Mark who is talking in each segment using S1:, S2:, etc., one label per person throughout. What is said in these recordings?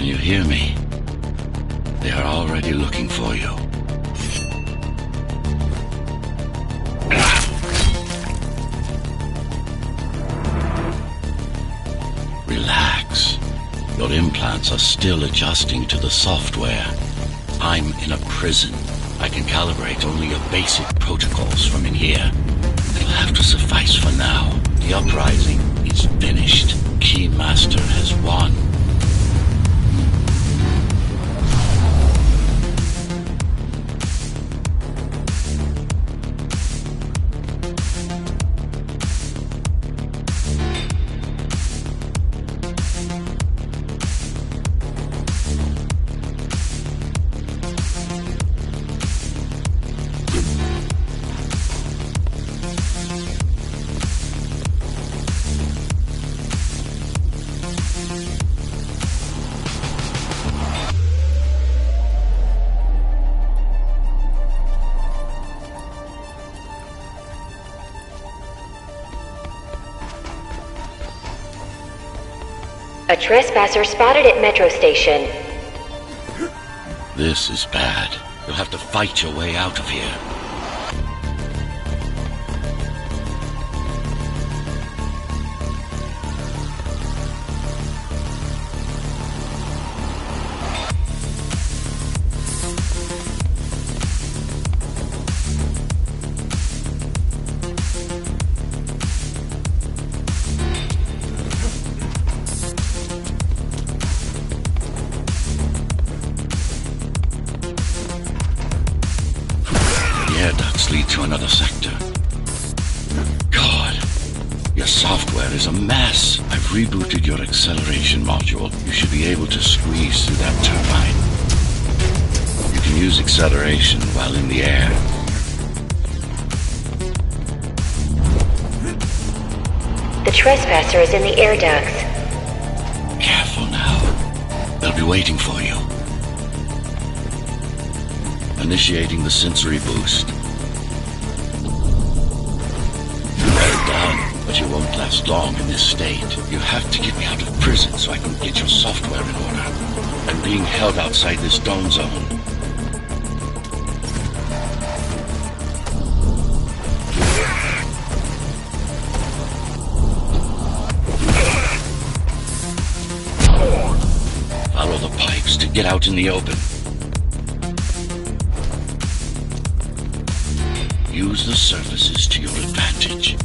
S1: Can you hear me? They are already looking for you. Relax. Your implants are still adjusting to the software. I'm in a prison. I can calibrate only your basic protocols from in here. It'll have to suffice for now. The uprising is finished. Keymaster has won.
S2: A trespasser spotted at Metro Station.
S1: This is bad. You'll have to fight your way out of here. Air ducts lead to another sector. God, your software is a mess. I've rebooted your acceleration module. You should be able to squeeze through that turbine. You can use acceleration while in the air.
S2: The trespasser is in the air ducts.
S1: Careful now. They'll be waiting for you. Initiating the sensory boost. Well done, but you won't last long in this state. You have to get me out of prison so I can get your software in order. I'm being held outside this dome zone. Follow the pipes to get out in the open. Use the surfaces to your advantage.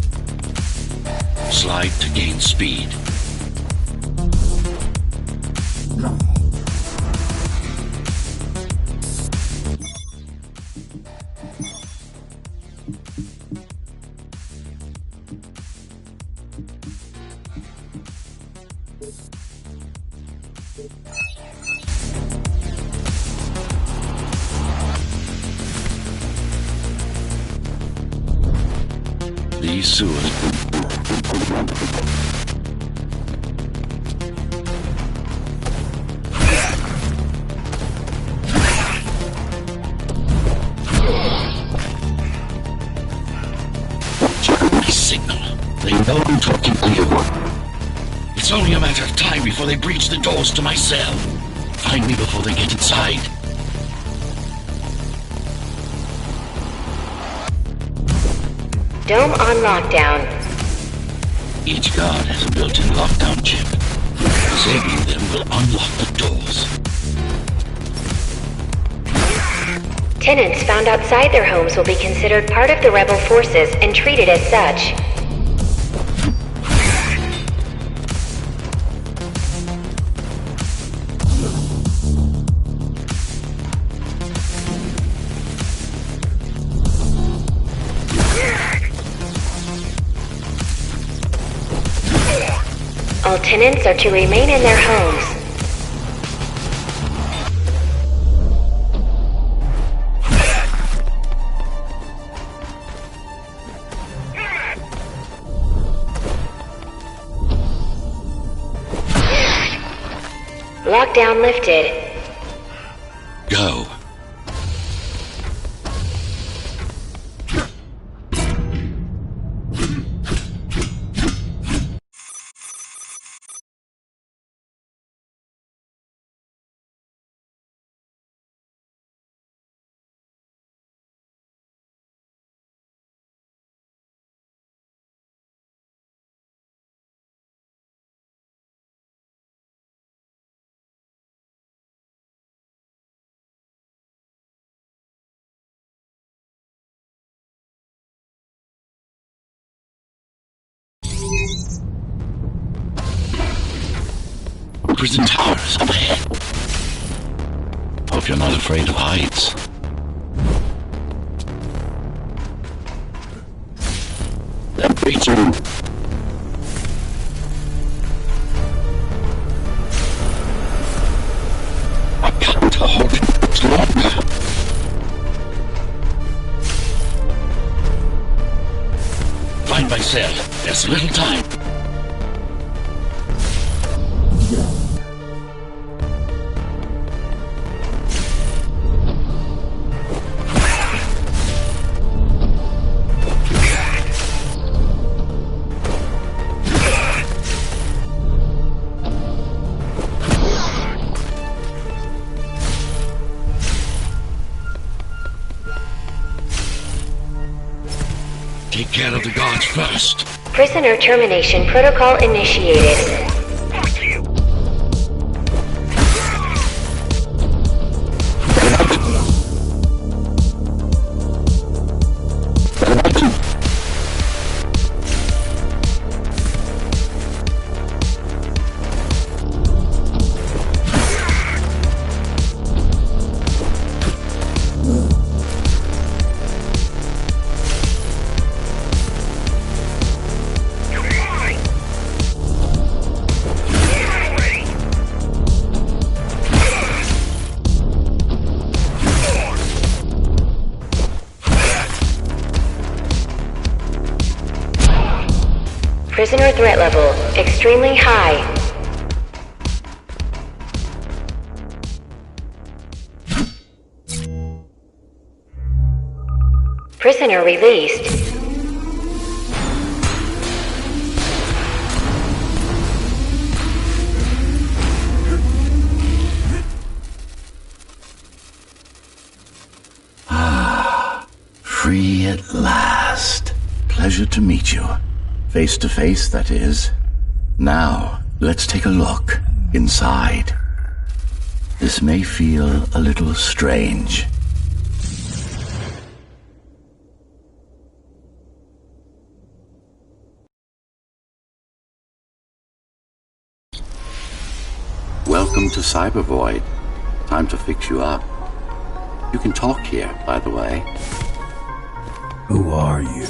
S1: Slide to gain speed. These sewers. Check my signal. They know I'm talking to you. It's only a matter of time before they breach the doors to my cell. Find me before they get inside.
S2: Dome on lockdown.
S1: Each guard has a built-in lockdown chip. Disabling them will unlock the doors.
S2: Tenants found outside their homes will be considered part of the rebel forces and treated as such. All tenants are to remain in their homes. Lockdown lifted.
S1: Go. prison towers up ahead. Hope you're not afraid of heights. They're breaching. I've got to hold it longer. Find my cell. There's little time. Take care of the guards first.
S2: Prisoner termination protocol initiated. Prisoner threat level extremely high. Prisoner released.
S1: Free at last. Pleasure to meet you. Face to face, that is. Now, let's take a look inside. This may feel a little strange. Welcome to Cybervoid. Time to fix you up. You can talk here, by the way.
S3: Who are you?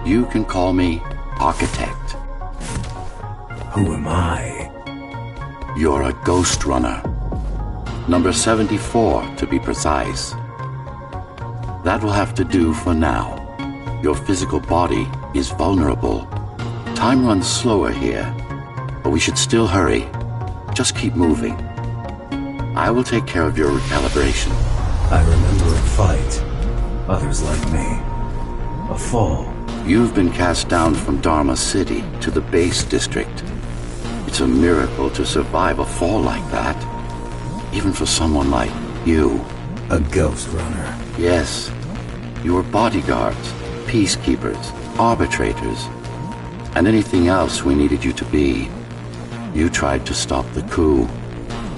S1: You can call me Architect.
S3: Who am I?
S1: You're a ghost runner. Number 74, to be precise. That will have to do for now. Your physical body is vulnerable. Time runs slower here, but we should still hurry. Just keep moving. I will take care of your recalibration.
S3: I remember a fight. Others like me. A fall.
S1: You've been cast down from Dharma City to the base district. It's a miracle to survive a fall like that. Even for someone like you.
S3: A ghost runner.
S1: Yes. You were bodyguards, peacekeepers, arbitrators, and anything else we needed you to be. You tried to stop the coup.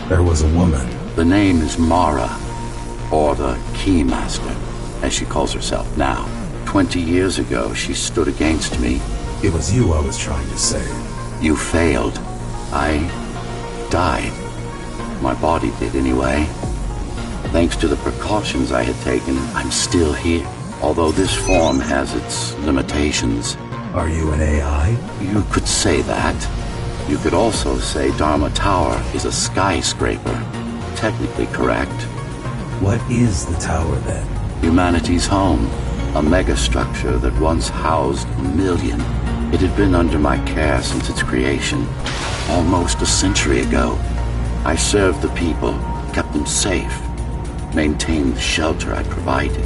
S3: There was a woman.
S1: The name is Mara, or the Keymaster, as she calls herself now. 20 years ago, she stood against me.
S3: It was you I was trying to save.
S1: You failed. I died. My body did anyway. Thanks to the precautions I had taken, I'm still here. Although this form has its limitations.
S3: Are you an AI?
S1: You could say that. You could also say Dharma Tower is a skyscraper. Technically correct.
S3: What is the tower then?
S1: Humanity's home. A megastructure that once housed 1 million. It had been under my care since its creation, almost a century ago. I served the people, kept them safe, maintained the shelter I provided.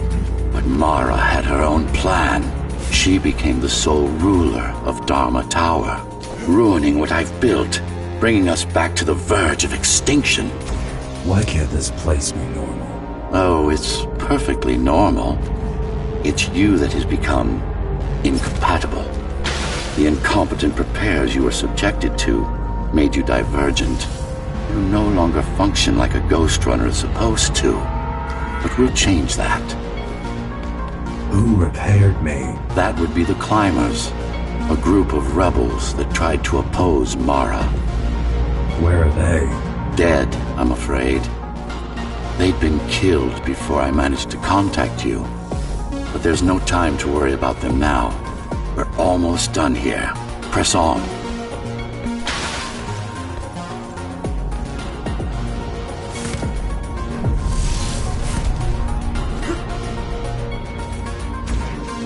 S1: But Mara had her own plan. She became the sole ruler of Dharma Tower, ruining what I've built, bringing us back to the verge of extinction.
S3: Why can't this place be normal?
S1: Oh, it's perfectly normal. It's you that has become incompatible. The incompetent repairs you were subjected to made you divergent. You no longer function like a ghost runner is supposed to. But we'll change that.
S3: Who repaired me?
S1: That would be the Climbers, a group of rebels that tried to oppose Mara.
S3: they?
S1: Dead, I'm afraid. They'd been killed before I managed to contact you. But there's no time to worry about them now. We're almost done here. Press on.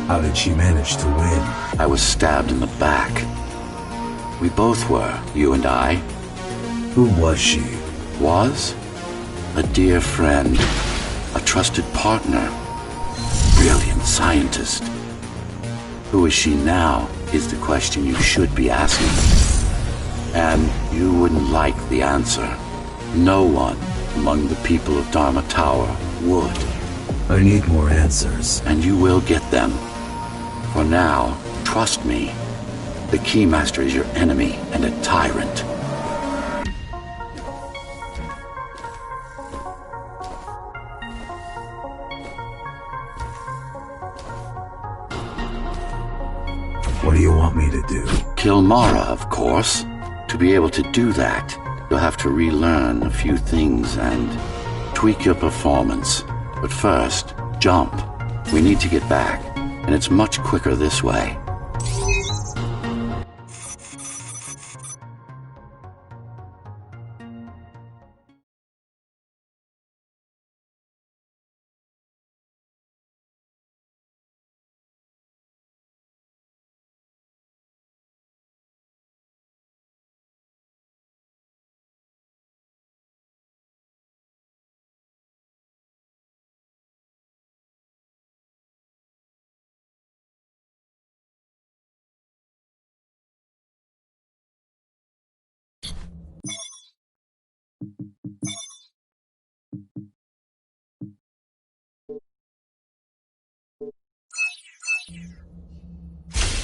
S3: How did she manage to win?
S1: I was stabbed in the back. We both were, you and I.
S3: Who was she?
S1: Was? A dear friend. A trusted partner. Brilliant scientist. Who is she now is the question you should be asking. And you wouldn't like the answer. No one among the people of Dharma Tower would.
S3: I need more answers.
S1: And you will get them. For now, trust me. The Keymaster is your enemy and a tyrant.
S3: What do you want me to do?
S1: Kill Mara, of course. To be able to do that, you'll have to relearn a few things and tweak your performance. But first, jump. We need to get back, and it's much quicker this way.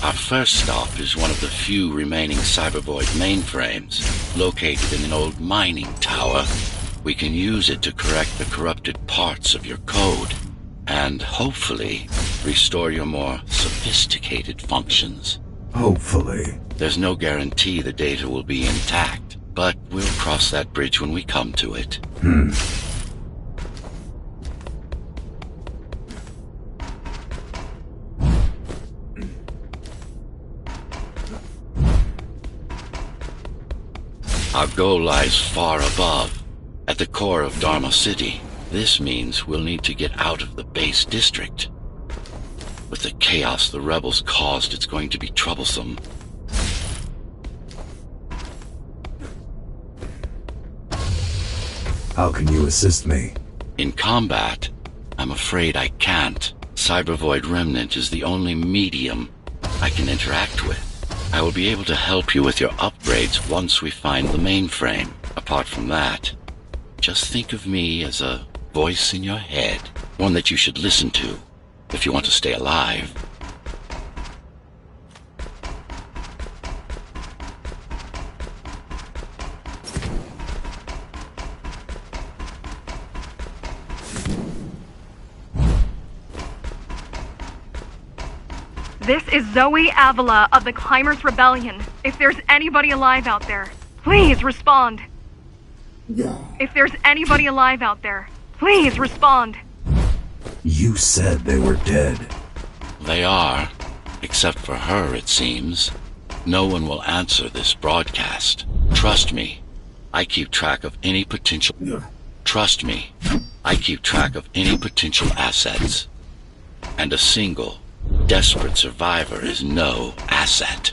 S1: Our first stop is one of the few remaining Cybervoid mainframes, located in an old mining tower. We can use it to correct the corrupted parts of your code, and hopefully restore your more sophisticated functions.
S3: Hopefully.
S1: There's no guarantee the data will be intact, but we'll cross that bridge when we come to it. Our goal lies far above, at the core of Dharma City. This means we'll need to get out of the base district. With the chaos the rebels caused, it's going to be troublesome.
S3: How can you assist me?
S1: In combat, I'm afraid I can't. Cybervoid Remnant is the only medium I can interact with. I will be able to help you with your upgrades once we find the mainframe. Apart from that, just think of me as a voice in your head, one that you should listen to if you want to stay alive.
S4: This is Zoe Avila of the Climbers Rebellion. If there's anybody alive out there, please respond. If there's anybody alive out there, please respond.
S3: You said they were dead.
S1: They are, except for her, it seems. No one will answer this broadcast. Trust me, I keep track of any potential... Trust me, I keep track of any potential assets. And a single, desperate survivor is no asset.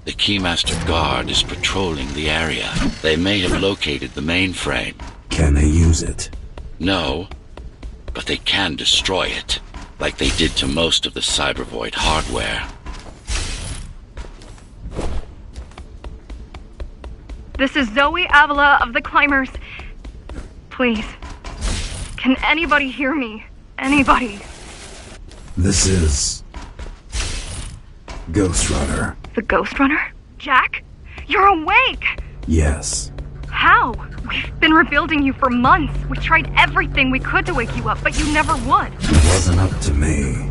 S1: The Keymaster Guard is patrolling the area. They may have located the mainframe.
S3: Can they use it?
S1: No, but they can destroy it, like they did to most of the Cybervoid hardware.
S4: This is Zoe Avila of the Climbers. Please. Can anybody hear me? Anybody?
S3: This is... Ghost Runner.
S4: The Ghost Runner? Jack? You're awake!
S3: Yes.
S4: How? We've been rebuilding you for months. We tried everything we could to wake you up, but you never would.
S3: It wasn't up to me.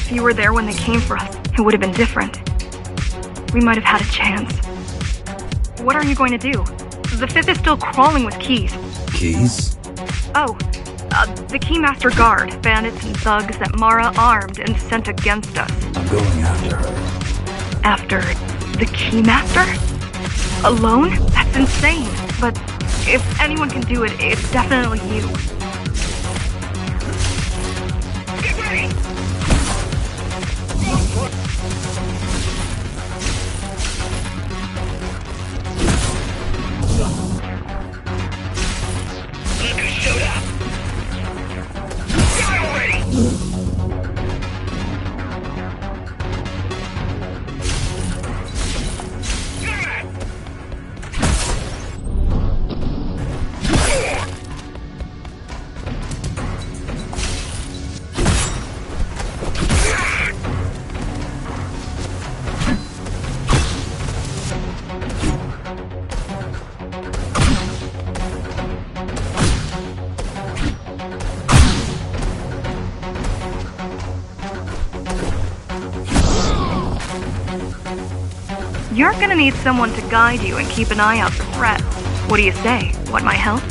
S4: If you were there when they came for us, it would have been different. We might have had a chance. What are you going to do? The Fifth is still crawling with keys.
S3: Keys?
S4: Oh, the Keymaster Guard, bandits and thugs that Mara armed and sent against us.
S3: I'm going after her.
S4: After the Keymaster? Alone? That's insane. But if anyone can do it, it's definitely you. Get ready! You're gonna need someone to guide you and keep an eye out for threats. What do you say? Want my help?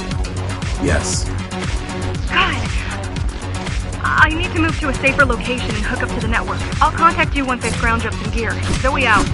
S3: Yes.
S4: Good. I need to move to a safer location and hook up to the network. I'll contact you once I scrounge up some gear. Zoe out.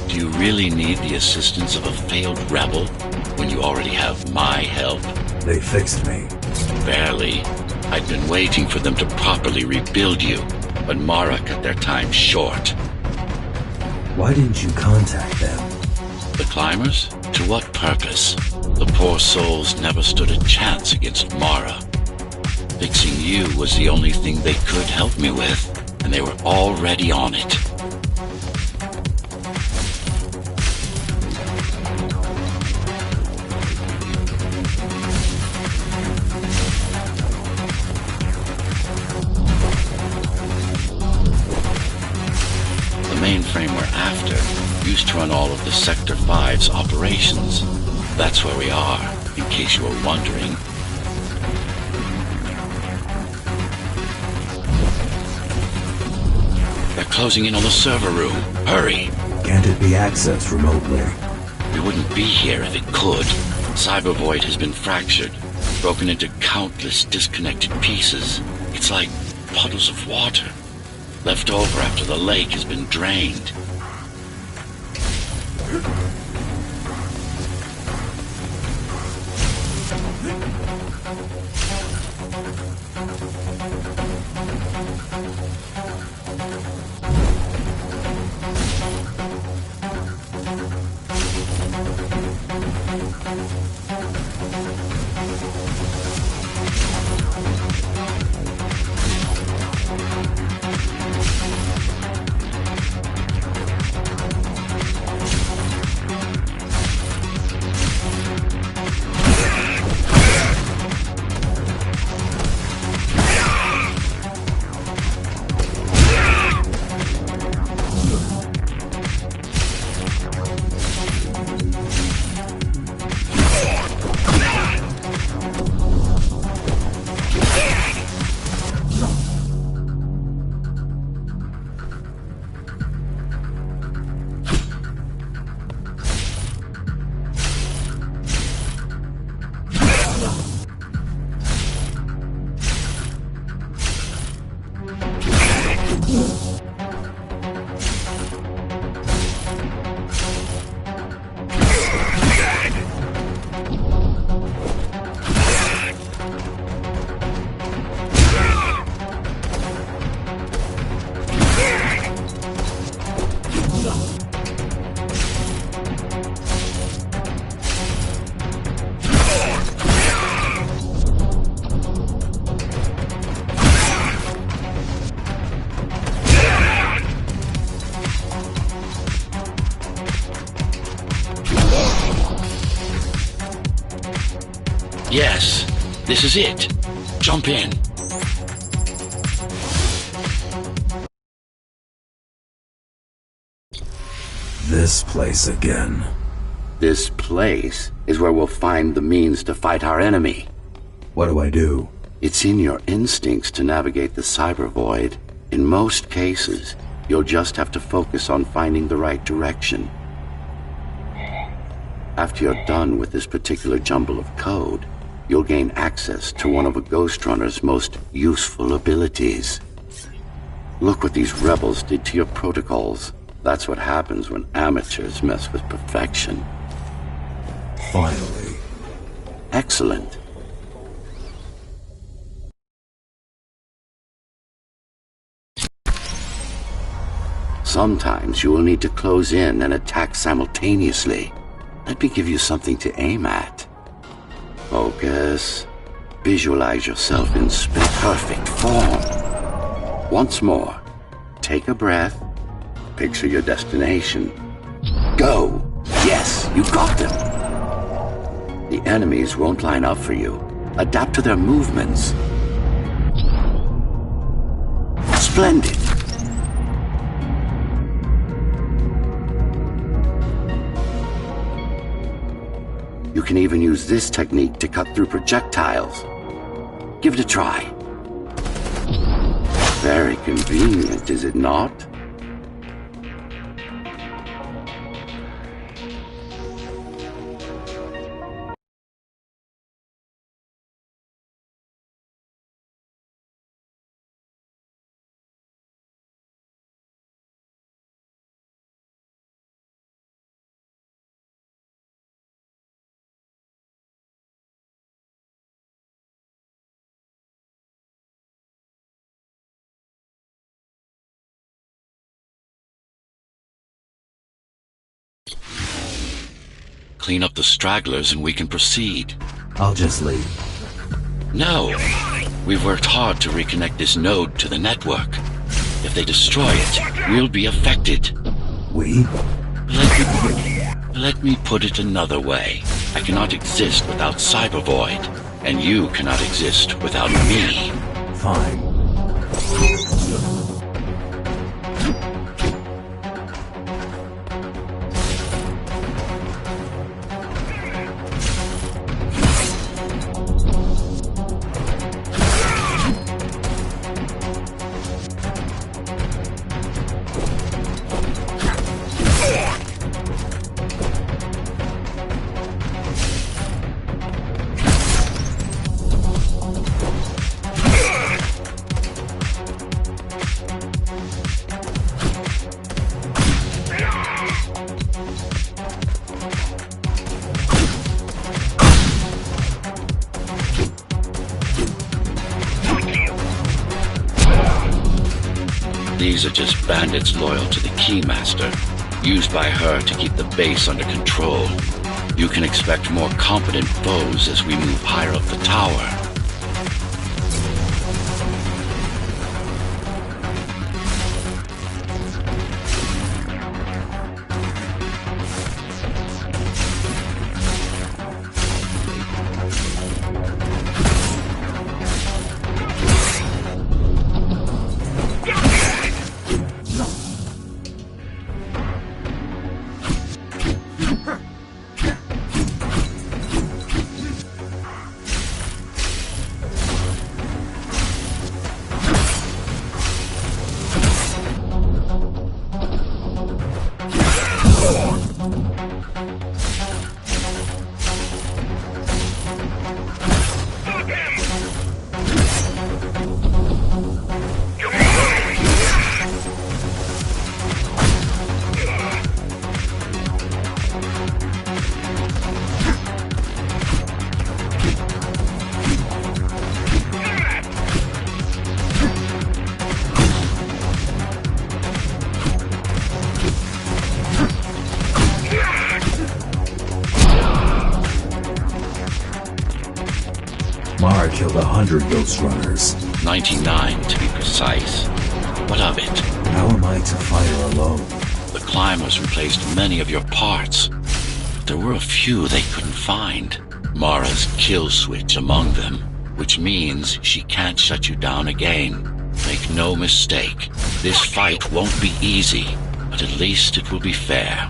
S1: Do you really need the assistance of a failed rebel when you already have my help?
S3: They fixed me.
S1: Barely. I'd been waiting for them to properly rebuild you, but Mara cut their time short.
S3: Why didn't you contact them?
S1: The Climbers? To what purpose? The poor souls never stood a chance against Mara. Fixing you was the only thing they could help me with, and they were already on it. The mainframe we're after used to run all of the Sector 5's operations. That's where we are, in case you were wondering. They're closing in on the server room. Hurry!
S3: Can't it be accessed remotely?
S1: We wouldn't be here if it could. Cyber Void has been fractured, broken into countless disconnected pieces. It's like puddles of water, left over after the lake has been drained. Yes, this is it. Jump in.
S3: This place again.
S1: This place is where we'll find the means to fight our enemy.
S3: What do I do?
S1: It's in your instincts to navigate the cyber void. In most cases, you'll just have to focus on finding the right direction. After you're done with this particular jumble of code, you'll gain access to one of a Ghost Runner's most useful abilities. Look what these rebels did to your protocols. That's what happens when amateurs mess with perfection.
S3: Finally.
S1: Excellent. Sometimes you will need to close in and attack simultaneously. Let me give you something to aim at. Focus. Visualize yourself in perfect form. Once more, take a breath. Picture your destination. Go! Yes, you got them! The enemies won't line up for you. Adapt to their movements. Splendid! You can even use this technique to cut through projectiles. Give it a try. Very convenient, is it not? Clean up the stragglers and we can proceed.
S3: I'll just leave.
S1: No. We've worked hard to reconnect this node to the network. If they destroy it, we'll be affected.
S3: We?
S1: Let me put it another way. I cannot exist without Cyber Void, and you cannot exist without me.
S3: Fine.
S1: These are just bandits loyal to the Keymaster, used by her to keep the base under control. You can expect more competent foes as we move higher up the tower.
S3: 100 Ghost Runners.
S1: 99 to be precise. What of it?
S3: How am I to fire alone?
S1: The climbers replaced many of your parts. But there were a few they couldn't find. Mara's kill switch among them, which means she can't shut you down again. Make no mistake, this fight won't be easy, but at least it will be fair.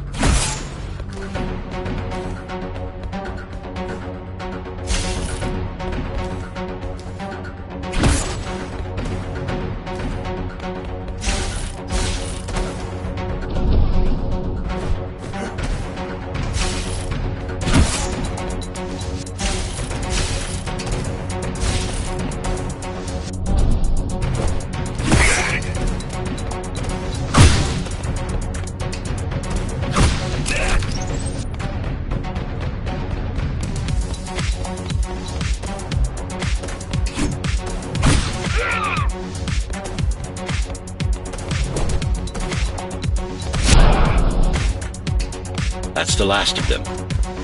S1: That's the last of them.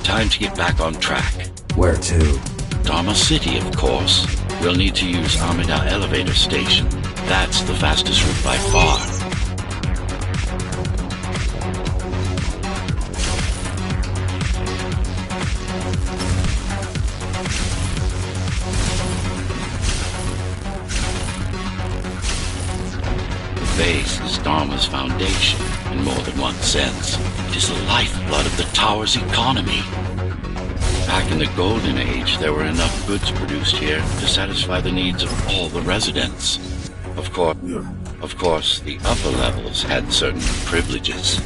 S1: Time to get back on track.
S3: Where to?
S1: Dharma City, of course. We'll need to use Amida Elevator Station. That's the fastest route by far. The base is Dharma's foundation in more than one sense. It is the lifeblood of the tower's economy. Back in the Golden Age, there were enough goods produced here to satisfy the needs of all the residents. Of course, the upper levels had certain privileges.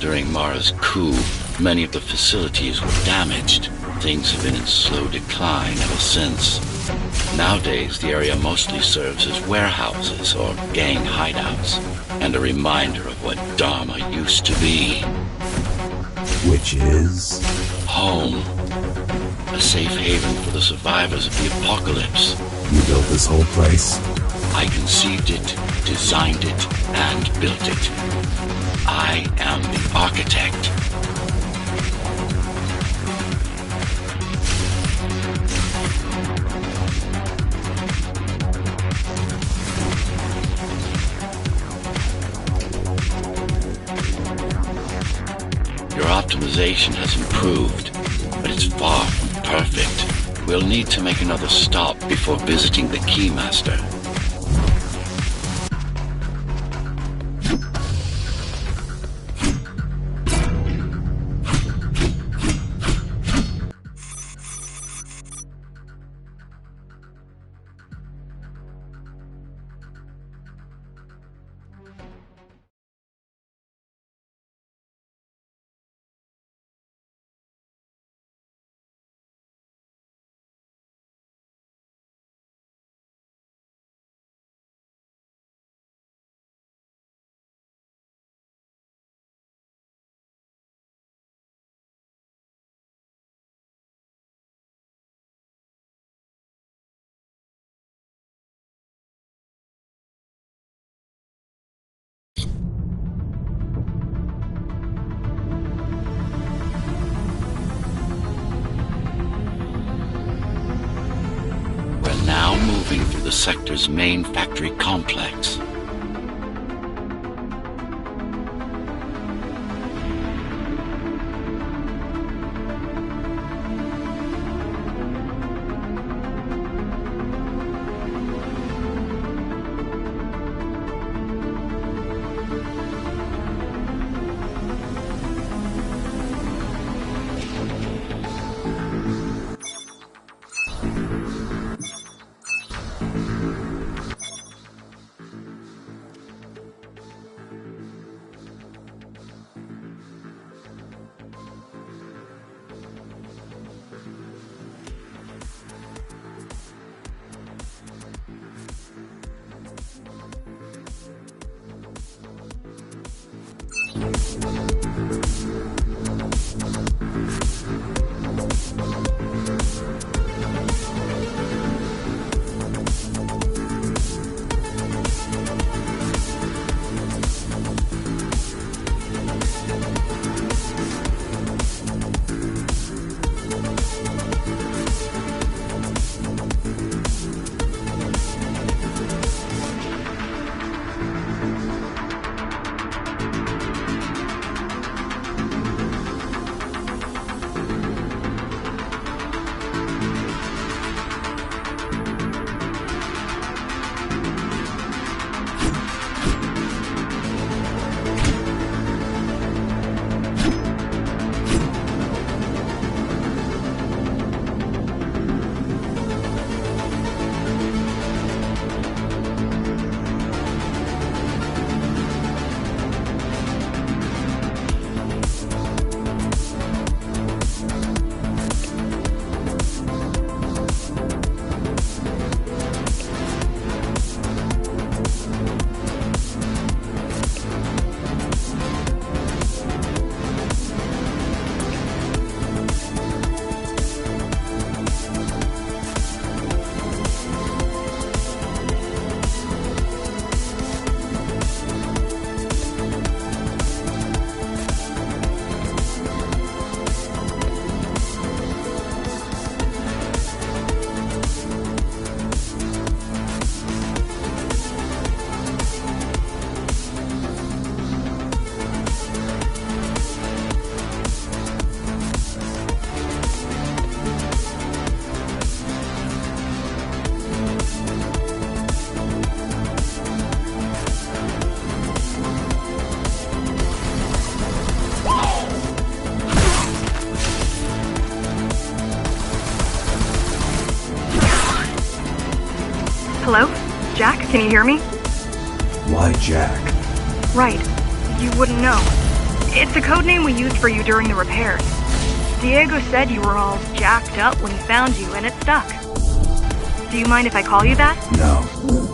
S1: During Mara's coup, many of the facilities were damaged. Things have been in slow decline ever since. Nowadays, the area mostly serves as warehouses or gang hideouts, and a reminder of what Dharma used to be.
S3: Which is?
S1: Home. A safe haven for the survivors of the apocalypse.
S3: You built this whole place?
S1: I conceived it, designed it, and built it. I am the architect. Your optimization has improved, but it's far from perfect. We'll need to make another stop before visiting the Keymaster. Moving through the sector's main factory complex.
S4: Jack, can you hear me?
S3: Why Jack?
S4: Right. You wouldn't know. It's a code name we used for you during the repairs. Diego said you were all jacked up when he found you, and it stuck. Do you mind if I call you that?
S3: No.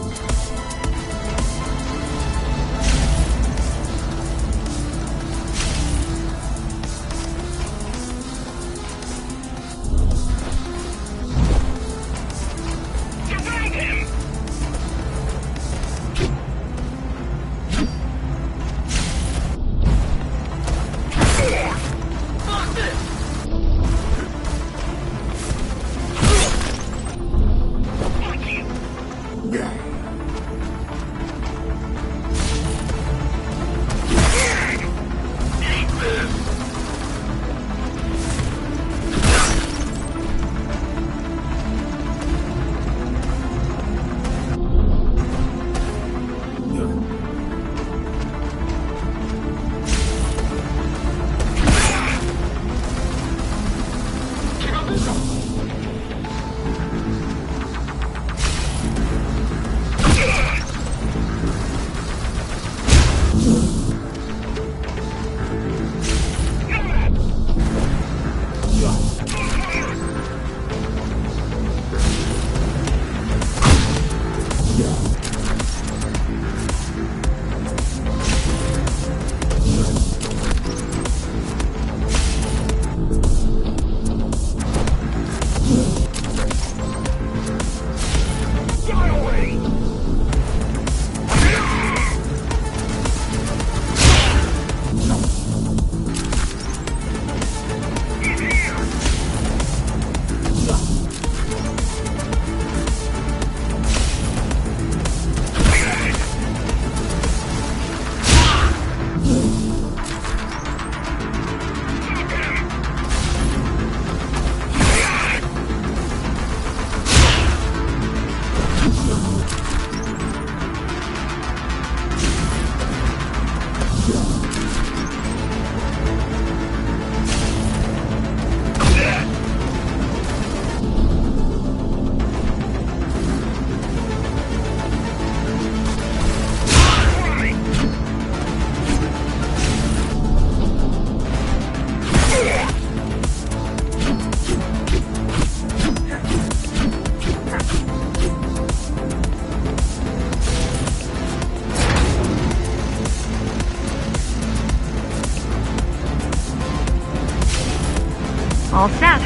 S4: All set.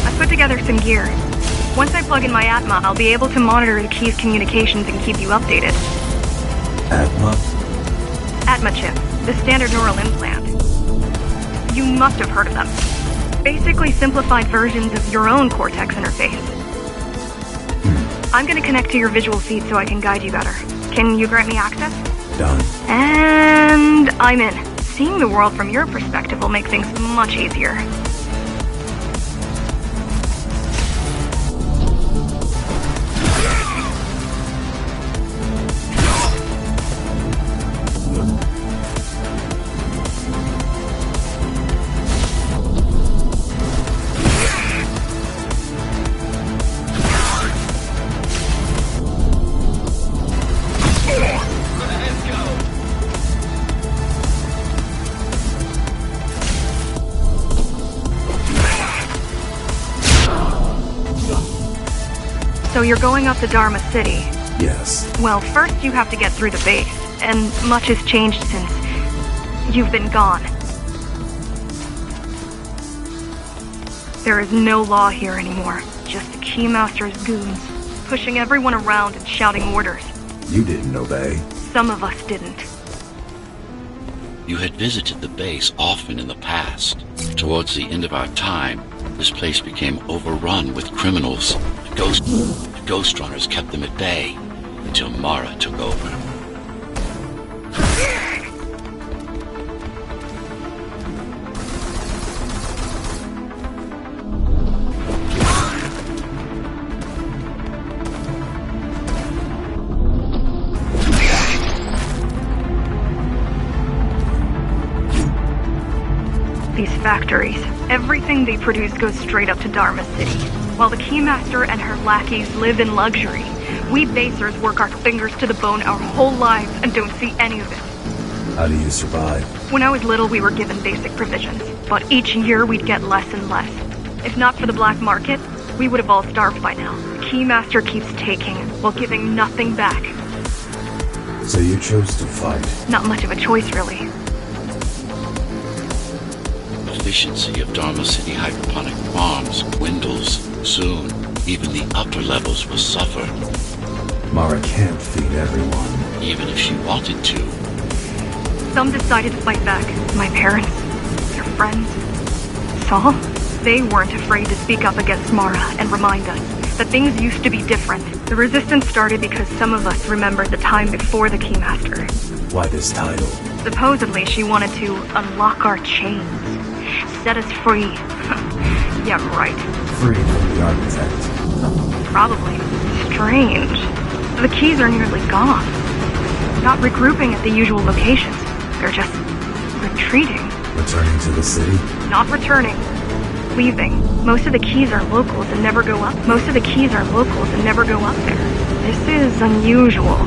S4: I've put together some gear. Once I plug in my Atma, I'll be able to monitor the key's communications and keep you updated.
S3: Atma?
S4: Atma chip, the standard neural implant. You must have heard of them. Basically simplified versions of your own Cortex interface. I'm gonna connect to your visual feed so I can guide you better. Can you grant me access?
S3: Done.
S4: And I'm in. Seeing the world from your perspective will make things much easier. So you're going up to Dharma City.
S3: Yes.
S4: Well, first you have to get through the base, and much has changed since you've been gone. There is no law here anymore, just the Keymaster's goons, pushing everyone around and shouting orders.
S3: You didn't obey.
S4: Some of us didn't.
S1: You had visited the base often in the past. Towards the end of our time, this place became overrun with criminals. Ghost Runners kept them at bay until Mara took over.
S4: These factories, everything they produce goes straight up to Dharma City, while the Keymaster and her lackeys live in luxury, We basers work our fingers to the bone our whole lives and don't see any of it.
S3: How do you survive?
S4: When I was little, we were given basic provisions, but each year we'd get less and less. If not for the black market, we would have all starved by now. The Keymaster keeps taking, while giving nothing back.
S3: So you chose to fight.
S4: Not much of a choice, really.
S1: Efficiency of Dharma City hydroponic farms dwindles. Soon, even the upper levels will suffer.
S3: Mara can't feed everyone.
S1: Even if she wanted to.
S4: Some decided to fight back. My parents, their friends, Saul. They weren't afraid to speak up against Mara and remind us that things used to be different. The resistance started because some of us remembered the time before the Keymaster.
S3: Why this title?
S4: Supposedly, she wanted to unlock our chains, set us free. Yeah, right.
S3: Free from the architect.
S4: Probably. Strange. The keys are nearly gone. Not regrouping at the usual locations. They're just retreating.
S3: Returning to the city?
S4: Not returning. Leaving. Most of the keys are locals and never go up. Most of the keys are locals and never go up there. This is unusual.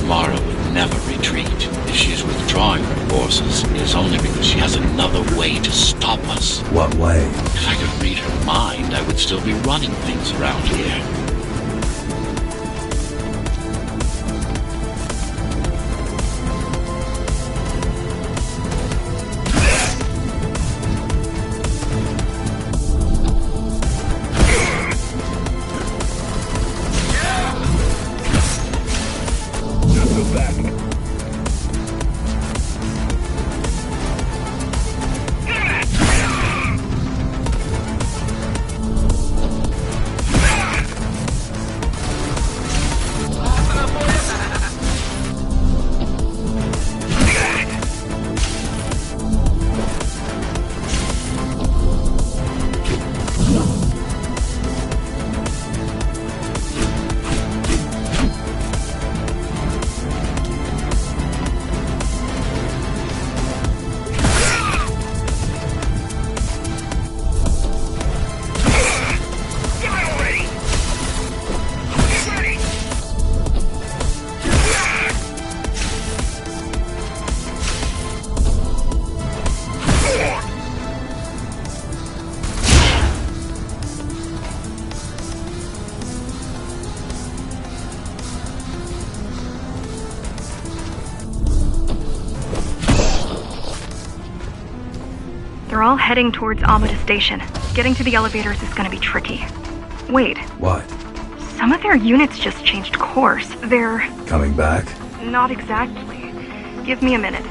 S1: Mara would never retreat. If she is withdrawing her forces, it is only because she has another way to stop us.
S3: What way?
S1: If I could read her mind, I would still be running things around here.
S4: They're all heading towards Amida Station. Getting to the elevators is gonna be tricky. Wait,
S3: What?
S4: some of their units just changed course. They're...
S3: Coming back?
S4: not exactly. Give me a minute.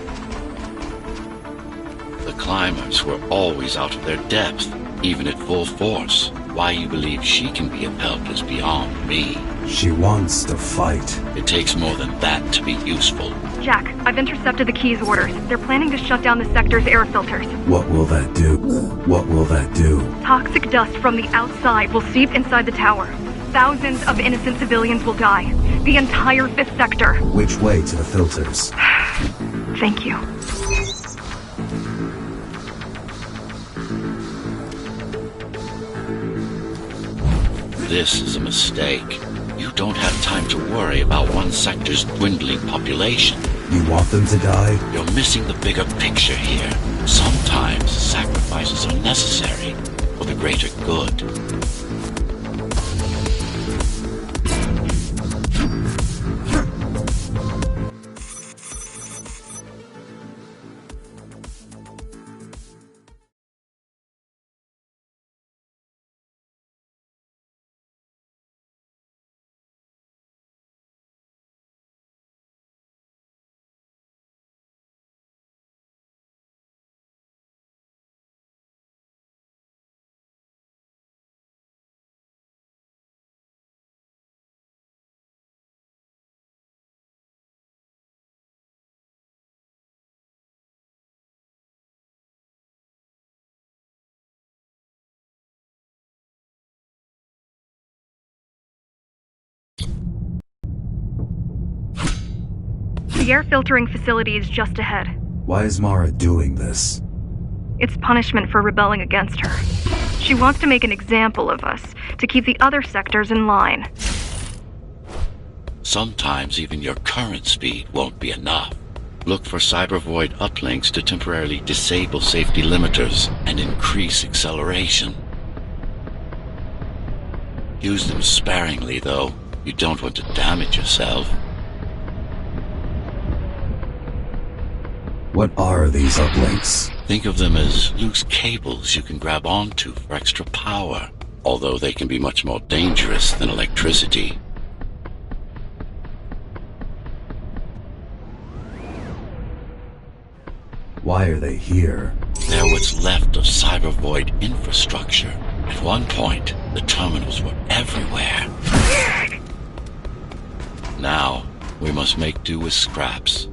S1: The climbers were always out of their depth, even at full force. Why you believe she can be of help is beyond me.
S3: She wants to fight.
S1: It takes more than that to be useful.
S4: Jack, I've intercepted the Key's orders. They're planning to shut down the sector's air filters.
S3: What will that do? What will that do?
S4: Toxic dust from the outside will seep inside the tower. Thousands of innocent civilians will die. The entire 5th sector.
S3: Which way to the filters?
S4: Thank you.
S1: This is a mistake. You don't have time to worry about one sector's dwindling population.
S3: You want them to die?
S1: You're missing the bigger picture here. Sometimes sacrifices are necessary for the greater good.
S4: The air filtering facility is just ahead.
S3: Why is Mara doing this?
S4: It's punishment for rebelling against her. She wants to make an example of us, to keep the other sectors in line.
S1: Sometimes even your current speed won't be enough. Look for cybervoid uplinks to temporarily disable safety limiters and increase acceleration. Use them sparingly, though. You don't want to damage yourself.
S3: What are these uplinks?
S1: Think of them as loose cables you can grab onto for extra power, although they can be much more dangerous than electricity.
S3: Why are they here?
S1: They're what's left of cybervoid infrastructure. At one point, the terminals were everywhere. Now, we must make do with scraps.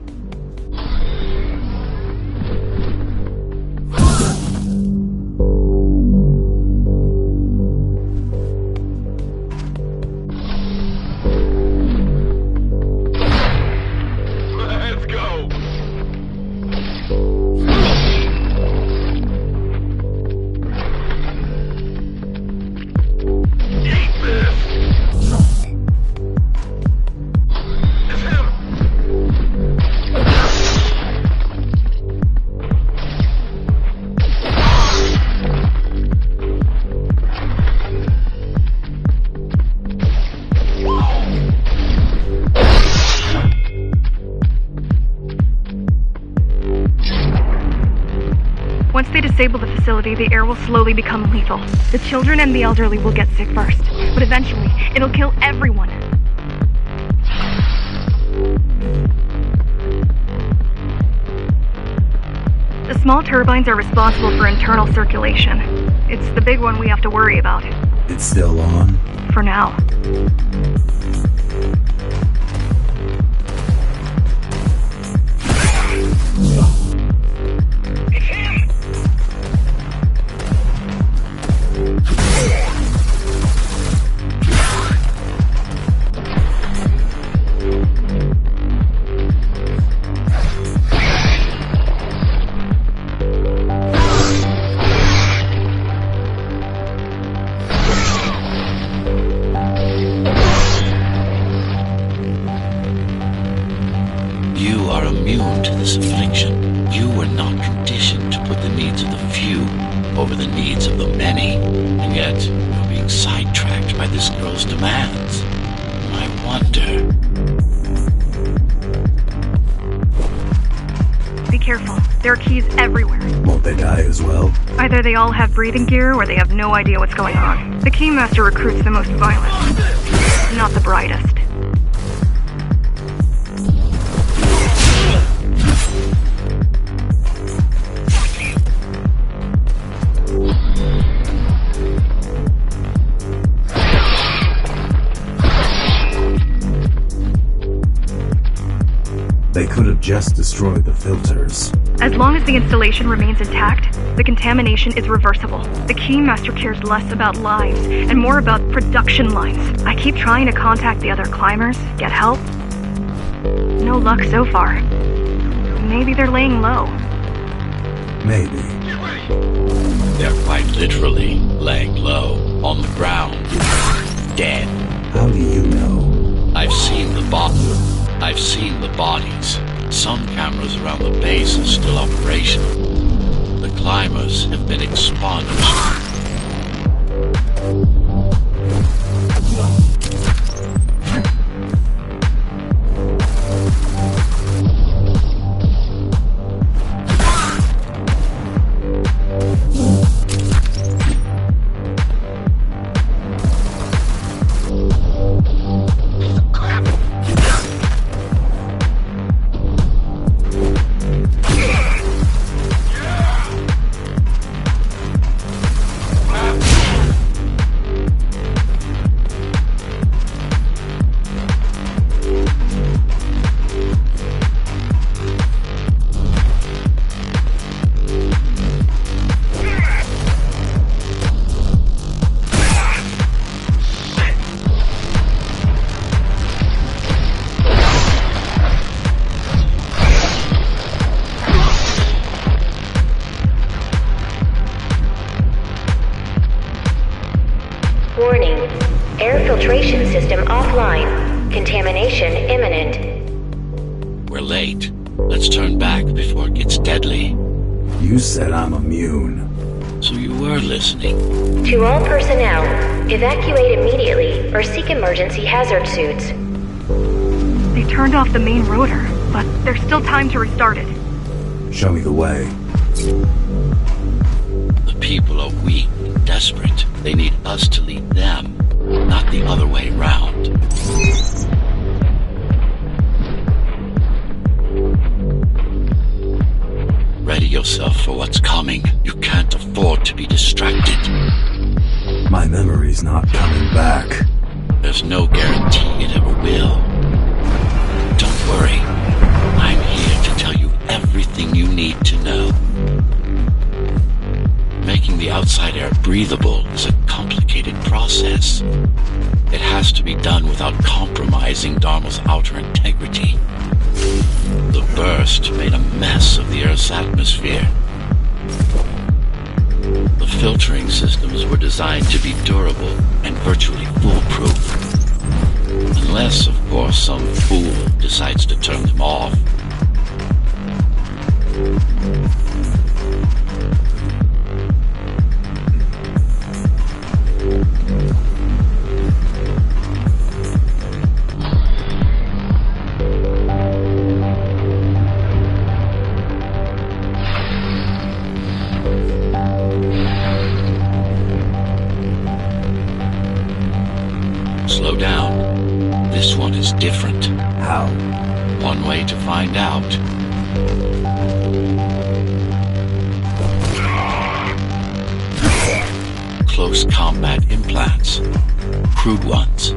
S4: Once they disable the facility, the air will slowly become lethal. The children and the elderly will get sick first, but eventually, it'll kill everyone. The small turbines are responsible for internal circulation. It's the big one we have to worry about.
S3: It's still on?
S4: For now.
S1: You are immune to this affliction. You were not conditioned to put the needs of the few over the needs of the many. And yet, you're being sidetracked by this girl's demands. I wonder...
S4: Be careful. There are keys everywhere.
S3: Won't they die as well?
S4: Either they all have breathing gear or they have no idea what's going on. The Keymaster recruits the most violent. Not the brightest.
S3: They could have just destroyed the filters.
S4: As long as the installation remains intact, the contamination is reversible. The Keymaster cares less about lives and more about production lines. I keep trying to contact the other climbers, get help. No luck so far. Maybe they're laying low.
S3: Maybe.
S1: They're quite literally laying low, on the ground, dead.
S3: How do you know?
S1: I've seen the bodies. Some cameras around the base are still operational. The climbers have been expunged. Really?
S3: You said I'm immune.
S1: So you were listening.
S2: To all personnel, evacuate immediately or seek emergency hazard suits.
S4: They turned off the main rotor, but there's still time to restart it.
S3: Show me the way.
S1: The people are weak, desperate. They need us to lead them, not the other way round. Ready yourself for what's coming. You can't afford to be distracted.
S3: My memory's not coming back.
S1: There's no guarantee it ever will. Don't worry. I'm here to tell you everything you need to know. Making the outside air breathable is a complicated process. It has to be done without compromising Dharma's outer integrity. The burst made a mess of the Earth's atmosphere. The filtering systems were designed to be durable and virtually foolproof. Unless, of course, some fool decides to turn them off. Slow down. This one is different.
S3: How?
S1: One way to find out. Close combat implants. Crude ones.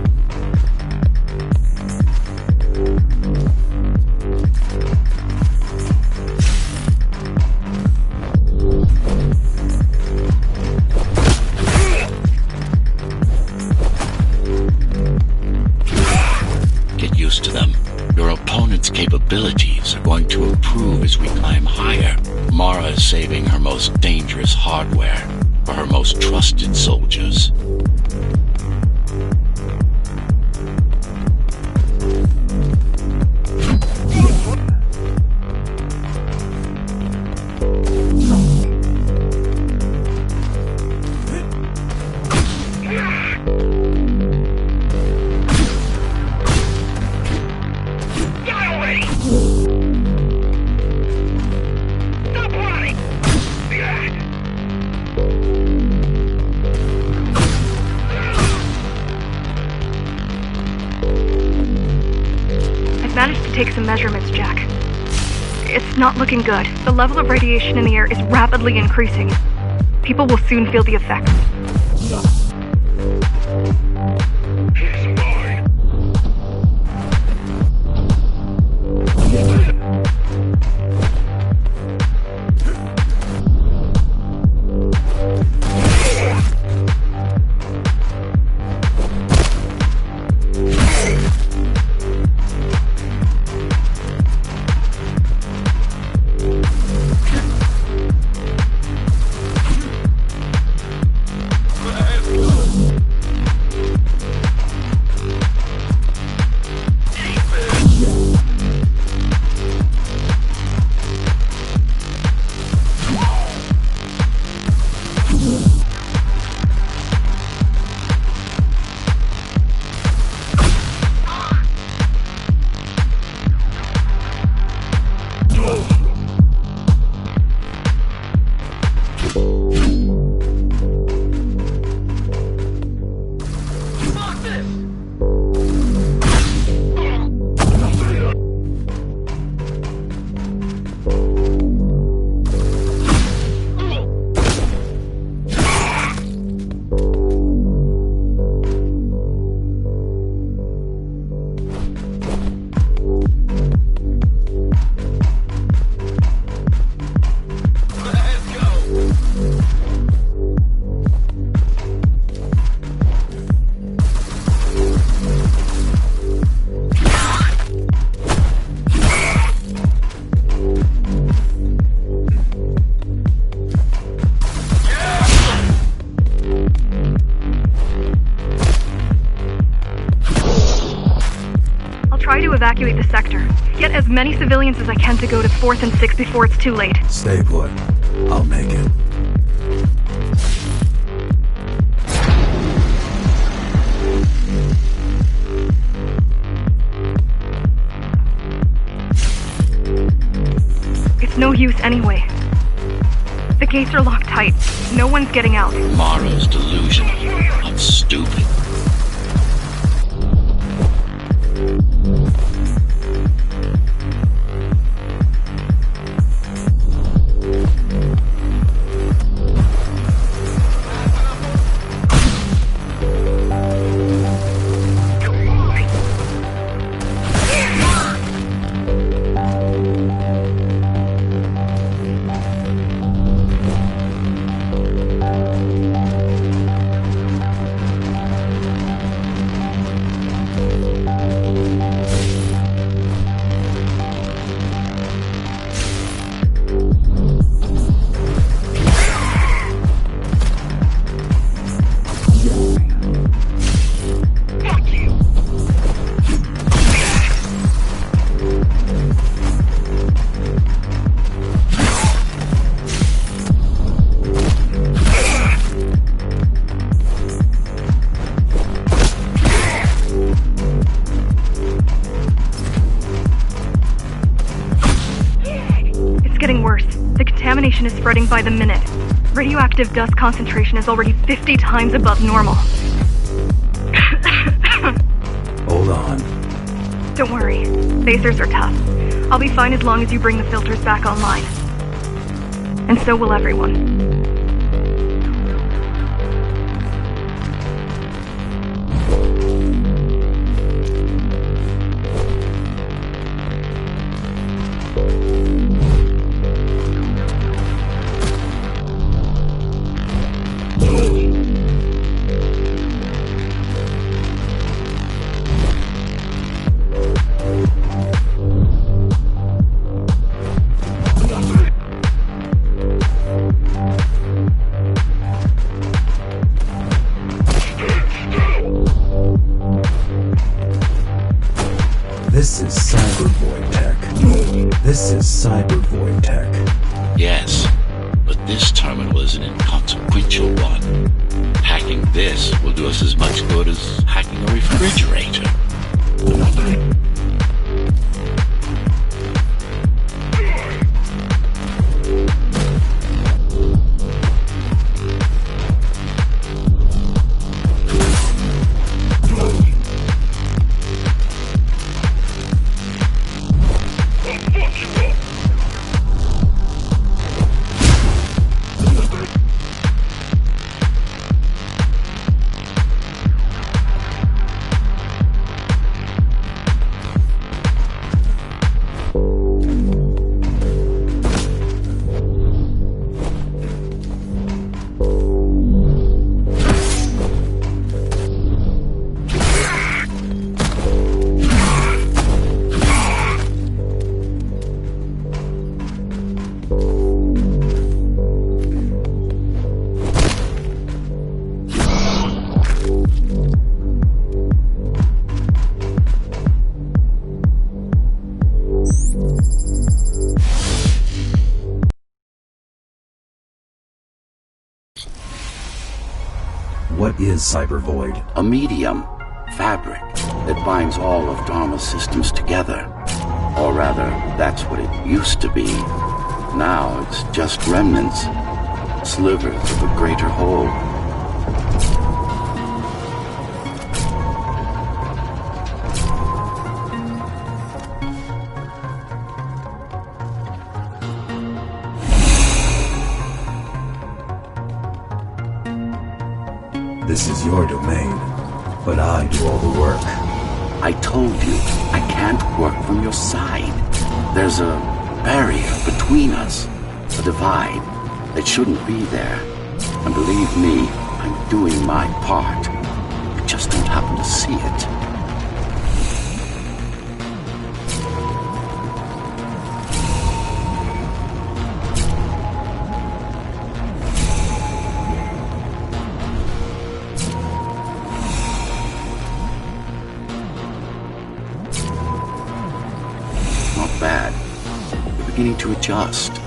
S1: Get used to them. Your opponent's capabilities are going to improve as we climb higher. Mara is saving her most dangerous hardware for her most trusted soldiers.
S4: Managed to take some measurements, Jack. It's not looking good. The level of radiation in the air is rapidly increasing. People will soon feel the effects. sector. Get as many civilians as I can to go to 4th and 6th before it's too late.
S3: Stay put. I'll make it.
S4: It's no use anyway. The gates are locked tight. No one's getting out.
S1: Morrow's delusional. I'm stupid.
S4: Contamination is spreading by the minute. Radioactive dust concentration is already 50 times above normal.
S3: Hold on.
S4: Don't worry. Phasers are tough. I'll be fine as long as you bring the filters back online. And so will everyone.
S3: This is Cyber Void Tech. This is Cyber Void Tech.
S1: Yes, but this terminal is an inconsequential one. Hacking this will do us as much good as hacking a refrigerator.
S3: What is Cyber Void?
S1: A medium, fabric, that binds all of Dharma's systems together. Or rather, that's what it used to be. Now it's just remnants, slivers of a greater whole.
S3: This is your domain, but I do all the work.
S1: I told you, I can't work from your side. There's a barrier between us, a divide that shouldn't be there. And believe me, I'm doing my part. You just don't happen to see it.
S5: Not bad. We're beginning to adjust.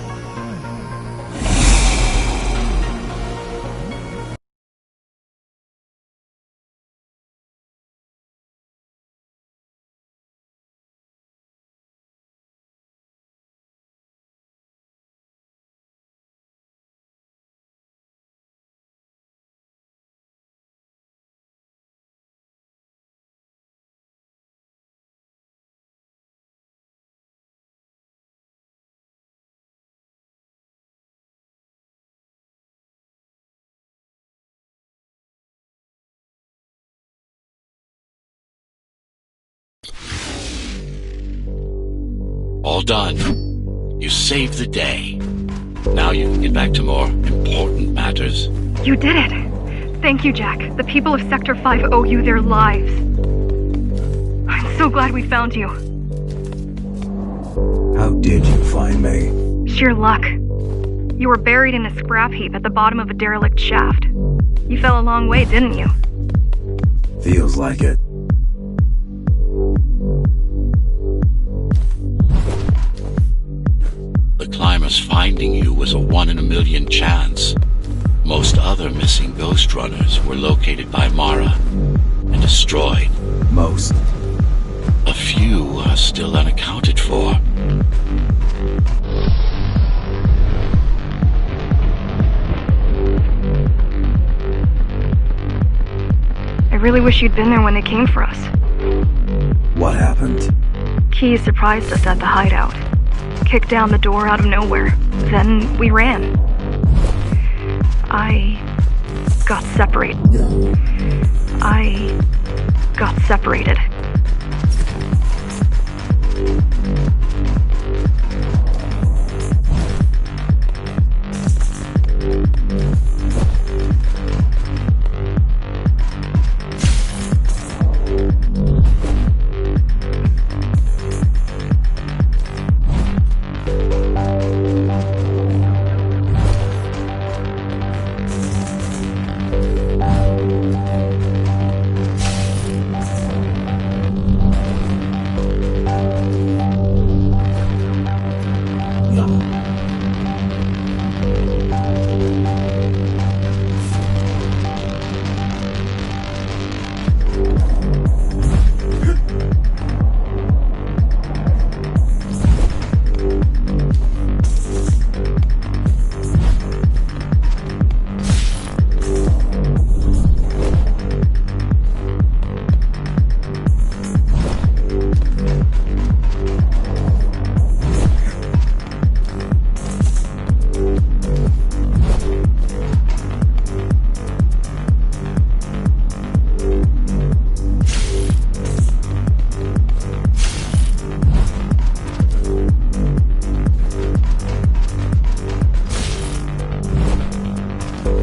S1: All done. You saved the day. Now you can get back to more important matters.
S4: You did it! Thank you, Jack. The people of Sector 5 owe you their lives. I'm so glad we found you.
S3: How did you find me?
S4: Sheer luck. You were buried in a scrap heap at the bottom of a derelict shaft. You fell a long way, didn't you?
S3: Feels like it.
S1: The climbers finding you was a 1 in a million chance. Most other missing Ghost Runners were located by Mara and destroyed.
S3: Most.
S1: A few are still unaccounted for.
S4: I really wish you'd been there when they came for us.
S3: What happened?
S4: Key surprised us at the hideout. Kicked down the door out of nowhere. Then we ran. I got separated.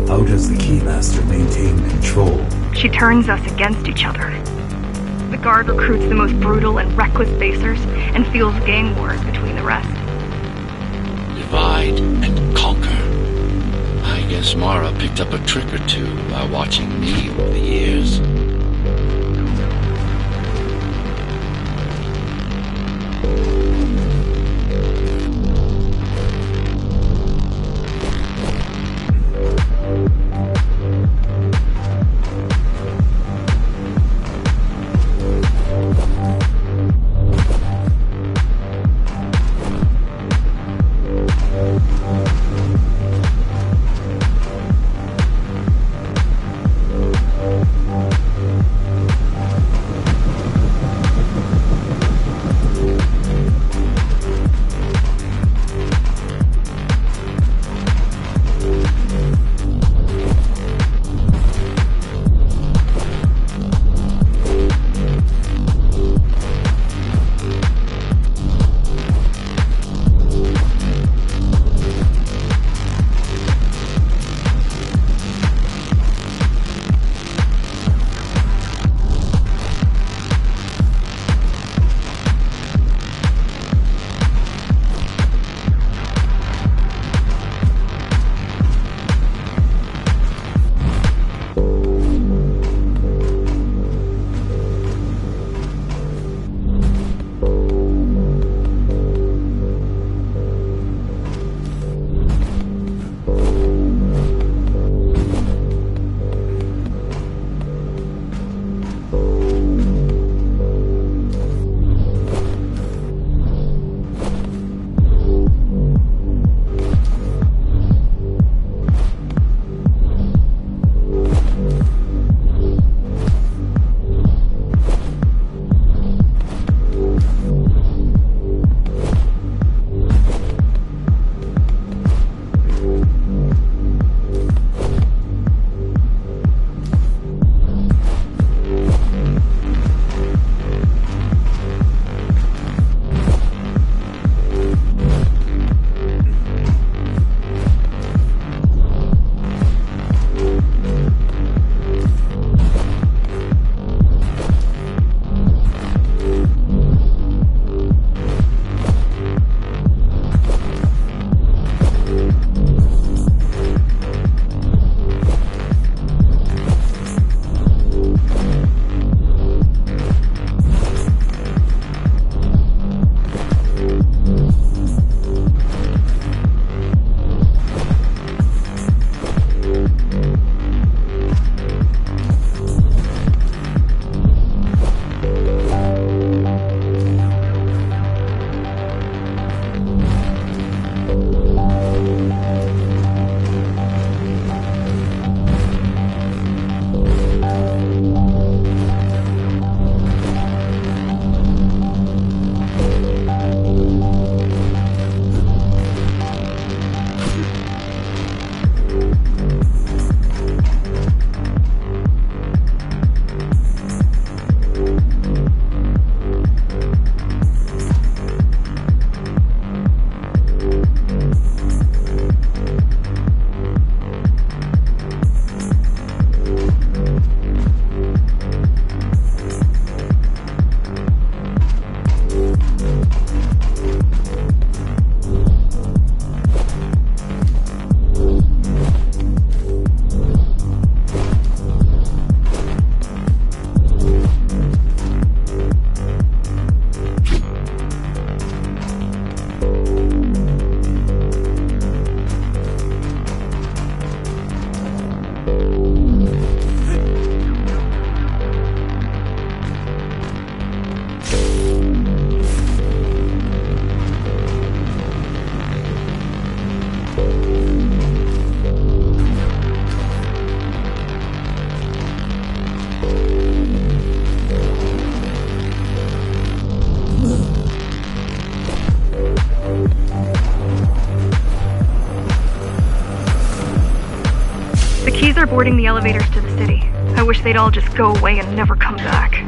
S3: How does the Keymaster maintain control?
S4: She turns us against each other. The Guard recruits the most brutal and reckless basers and fuels gang wars between the rest.
S1: Divide and conquer. I guess Mara picked up a trick or two by watching me over the years.
S4: Keys are boarding the elevators to the city. I wish they'd all just go away and never come back.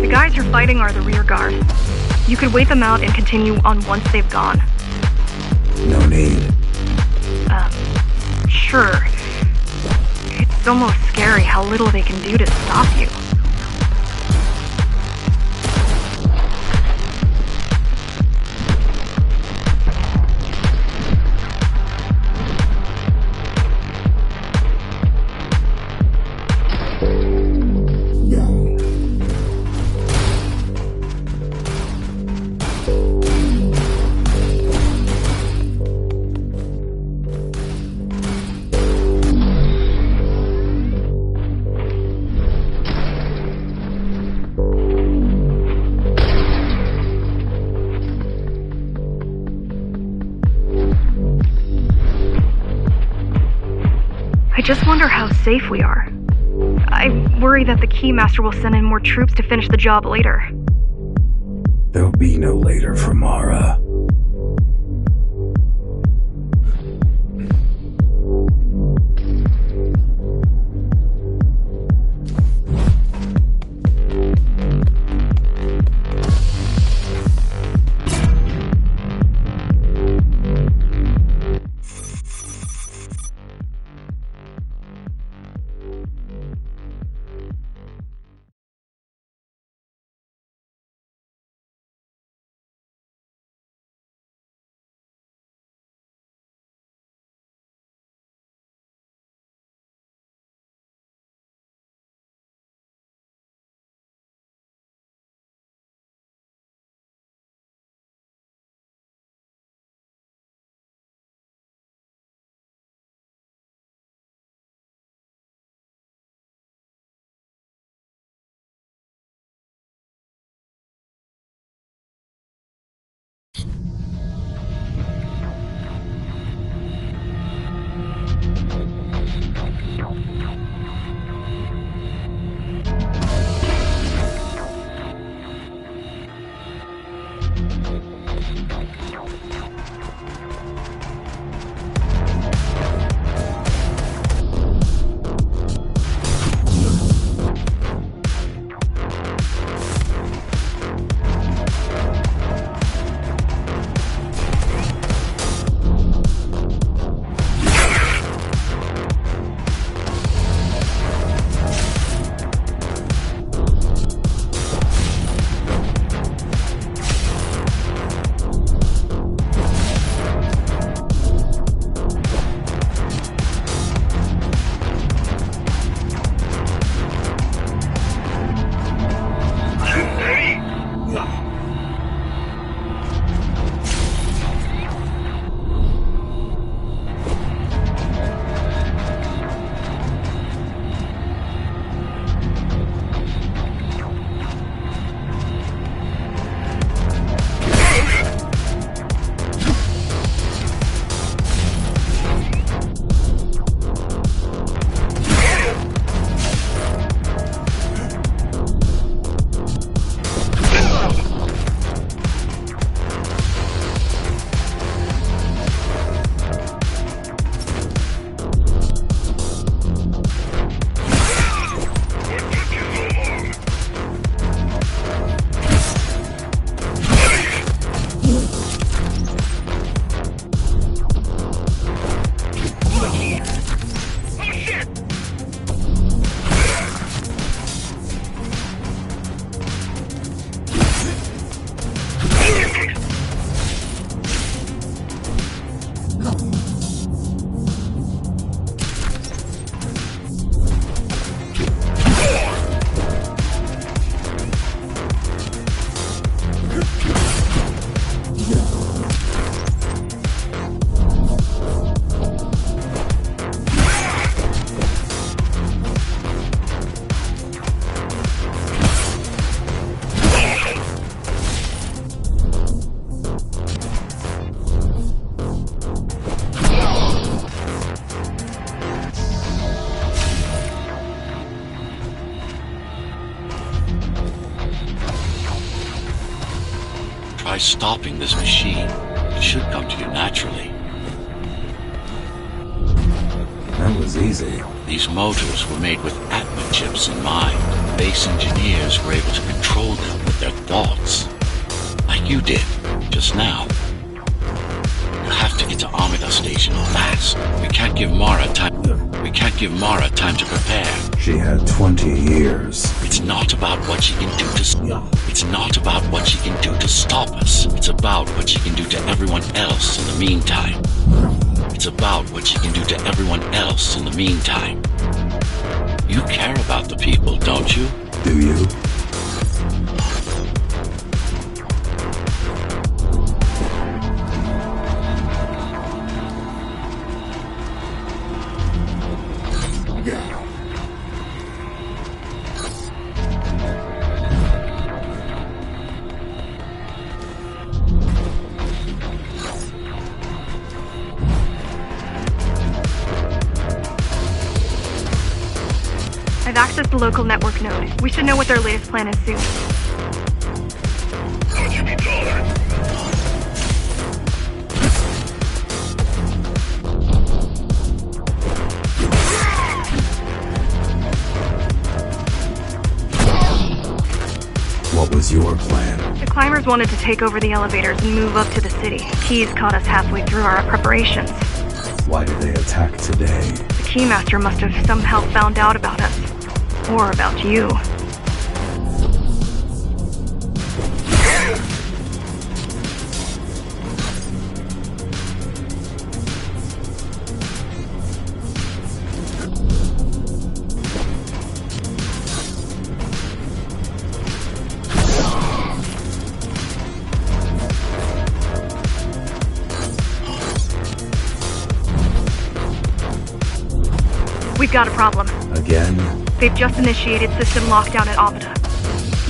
S4: The guys you're fighting are the rear guard. You could wait them out and continue on once they've gone.
S3: No need.
S4: Sure. It's almost scary how little they can do to stop you. I just wonder how safe we are. I worry that the Keymaster will send in more troops to finish the job later.
S3: There'll be no later for Mara.
S1: stopping this machine. It should come to you naturally.
S3: That was easy.
S1: These motors were made with Atma chips in mind. Base engineers were able to control them with their thoughts. Like you did, just now. You have to get to Amida Station fast. We can't give Mara time to prepare.
S3: She had 20 years.
S1: It's not about what she can do It's not about what she can do to stop us. It's about what she can do to everyone else in the meantime. It's about what she can do to everyone else in the meantime. You care about the people, don't you?
S3: Do you?
S4: I've accessed the local network node. We should know what their latest plan is soon.
S3: What was your plan?
S4: The climbers wanted to take over the elevators and move up to the city. Keys caught us halfway through our preparations.
S3: Why did they attack today?
S4: The Keymaster must have somehow found out about us. Or about you. We've got a problem.
S3: Again?
S4: They've just initiated system lockdown at Amida.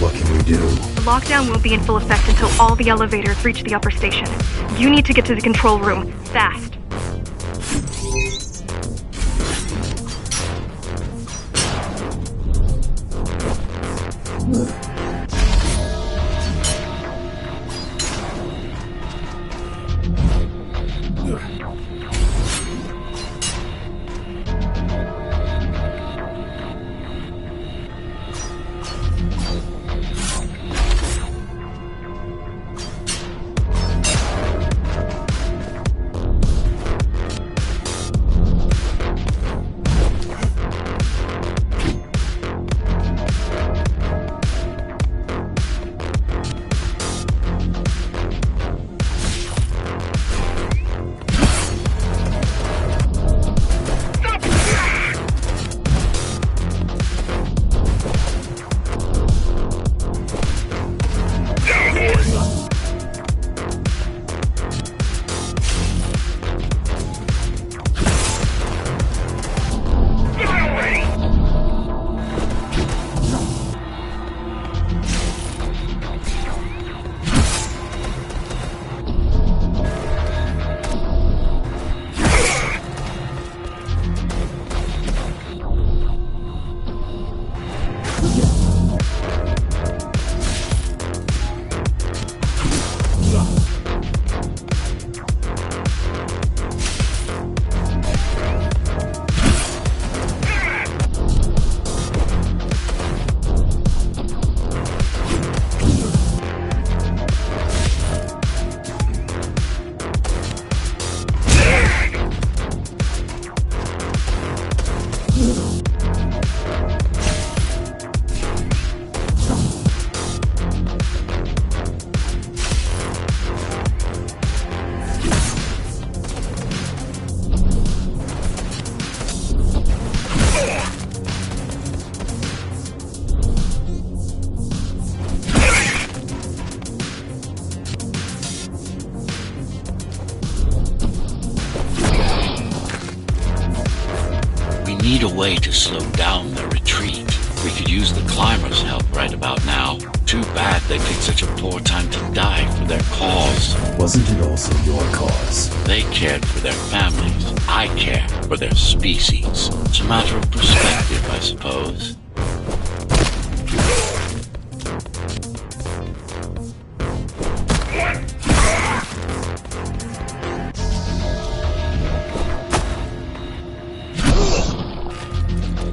S3: What can we do?
S4: The lockdown won't be in full effect until all the elevators reach the upper station. You need to get to the control room, fast.
S1: Need a way to slow down their retreat. We could use the climbers' help right about now. Too bad they picked such a poor time to die for their cause.
S3: Wasn't it also your cause?
S1: They cared for their families. I care for their species. It's a matter of perspective, I suppose.
S6: What?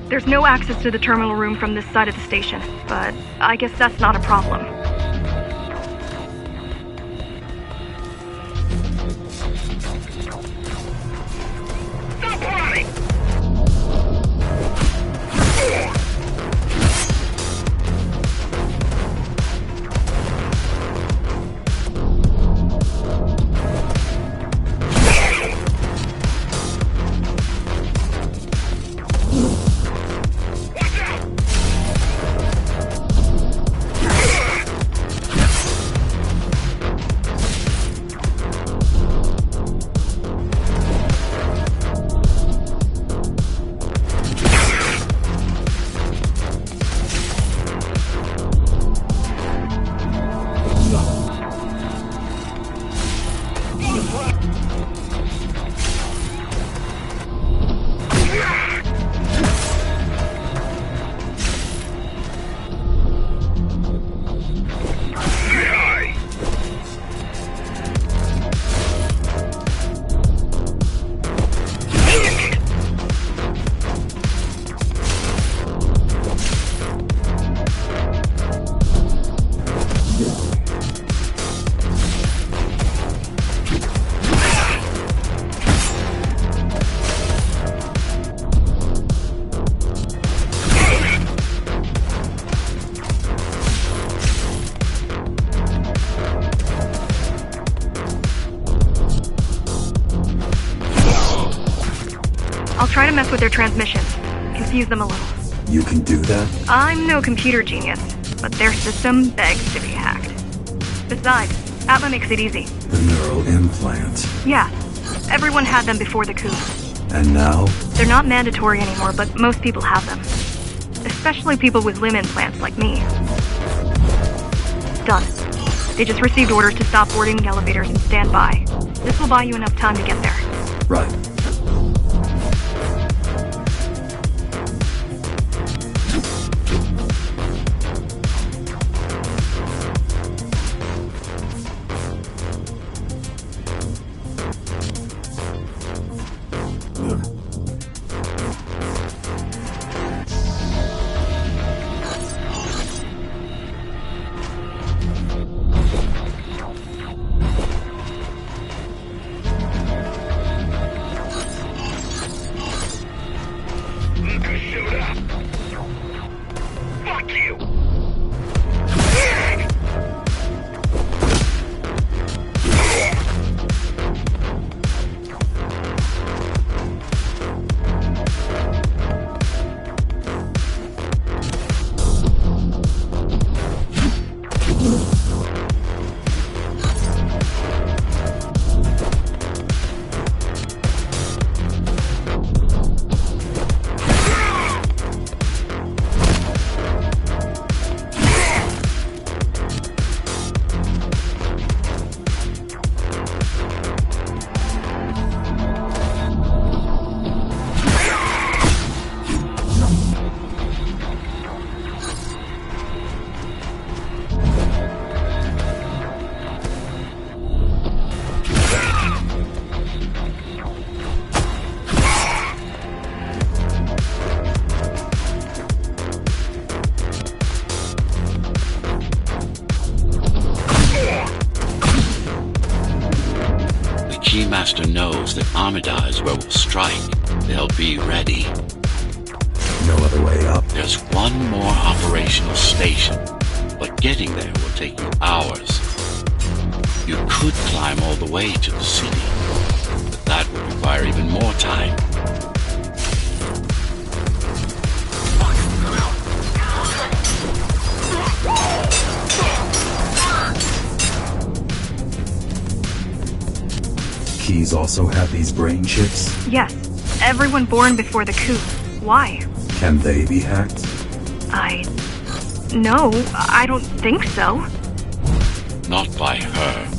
S4: There's no access to the terminal room from this side of the station, but I guess that's not a problem. I'll try to mess with their transmissions, confuse them a little.
S3: You can do that?
S4: I'm no computer genius, but their system begs to be hacked. Besides, Atma makes it easy.
S3: The neural implant.
S4: Yeah, everyone had them before the coup.
S3: And now?
S4: They're not mandatory anymore, but most people have them. Especially people with limb implants like me. Done. They just received orders to stop boarding the elevators and stand by. This will buy you enough time to get there.
S3: Right.
S1: Keymaster knows that Armida is where we'll strike. They'll be ready.
S3: No other way up.
S1: There's one more operational station, but getting there will take you hours. You could climb all the way to the city, but that would require even more time.
S3: Keys also have these brain chips?
S4: Yes, everyone born before the coup. Why?
S3: Can they be hacked?
S4: No, I don't think so.
S1: Not by her.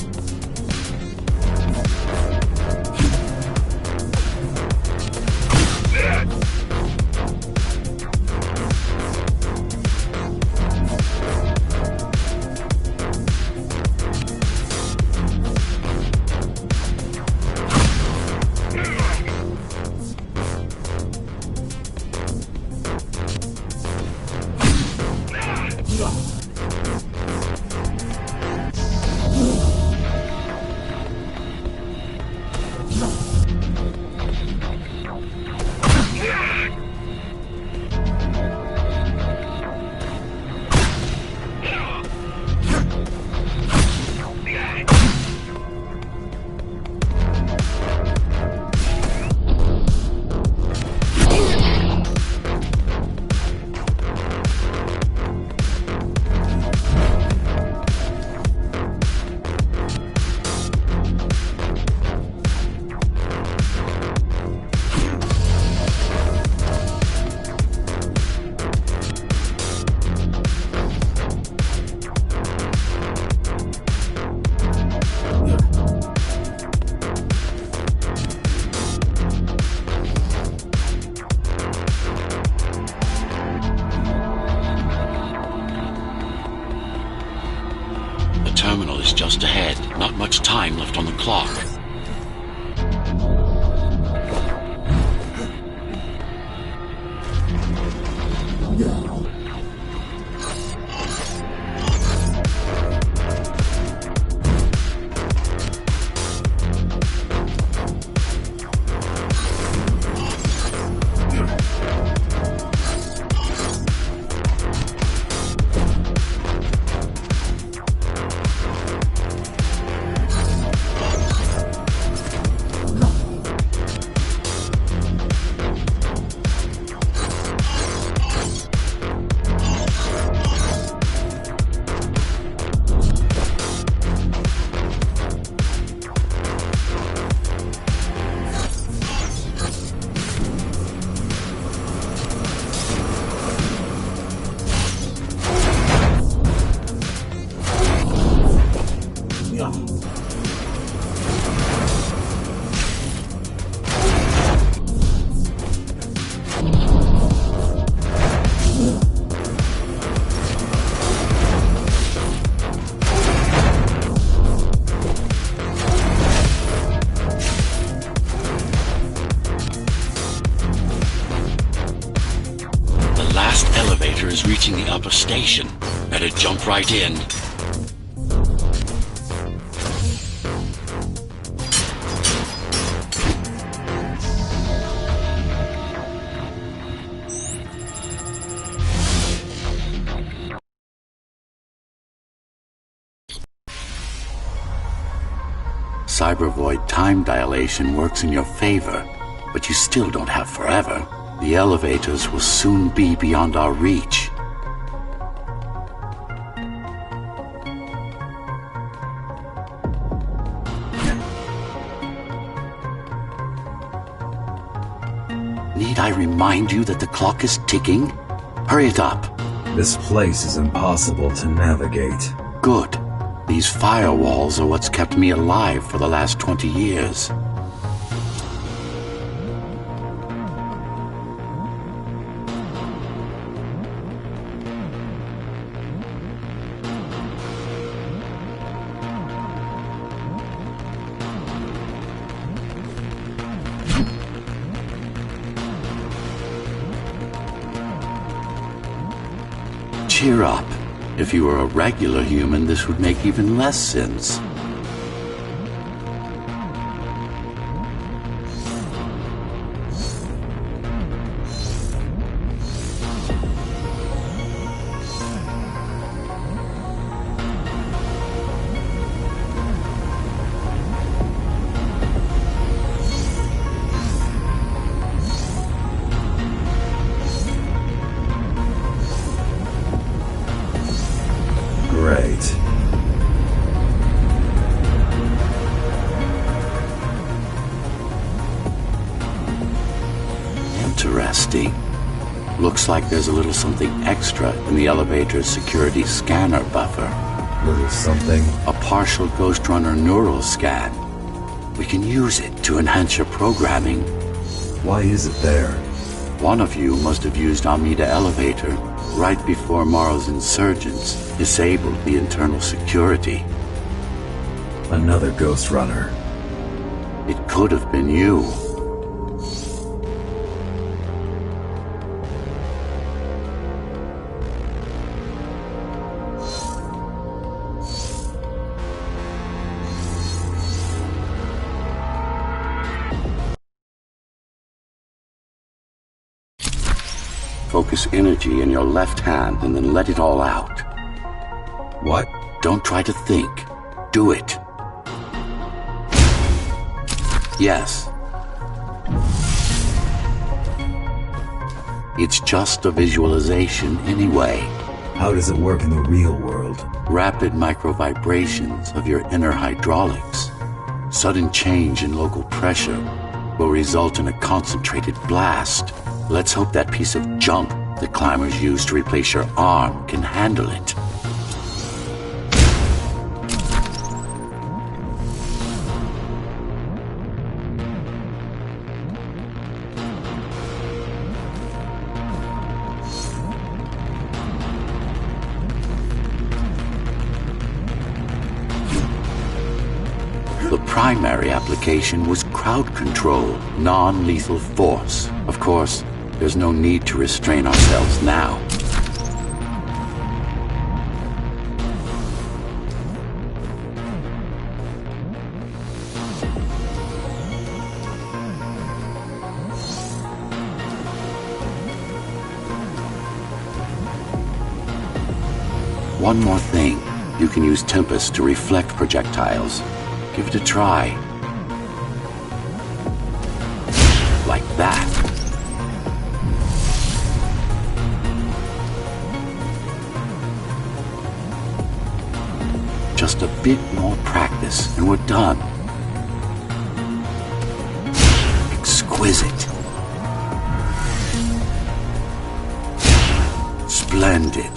S1: much time left on the clock. Is reaching the upper station. Better jump right in. Cybervoid time dilation works in your favor, but you still don't have forever. The elevators will soon be beyond our reach. Need I remind you that the clock is ticking? Hurry it up.
S3: This place is impossible to navigate.
S1: Good. These firewalls are what's kept me alive for the last 20 years. Cheer up. If you were a regular human, this would make even less sense.
S3: Great.
S1: Interesting. Looks like there's a little something extra in the elevator's security scanner buffer.
S3: Little something?
S1: A partial Ghost Runner neural scan. We can use it to enhance your programming.
S3: Why is it there?
S1: One of you must have used Amida Elevator right before Morrow's insurgents disabled the internal security.
S3: Another Ghost Runner.
S1: It could have been you. Focus energy in your left hand and then let it all out.
S3: What?
S1: Don't try to think. Do it. Yes. It's just a visualization anyway.
S3: How does it work in the real world?
S1: Rapid microvibrations of your inner hydraulics. Sudden change in local pressure will result in a concentrated blast. Let's hope that piece of junk the climbers use to replace your arm can handle it. primary application was crowd control, non-lethal force. Of course, there's no need to restrain ourselves now. One more thing. You can use Tempest to reflect projectiles. Give it a try. Like that. Just a bit more practice and we're done. Exquisite. Splendid.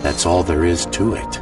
S1: That's all there is to it.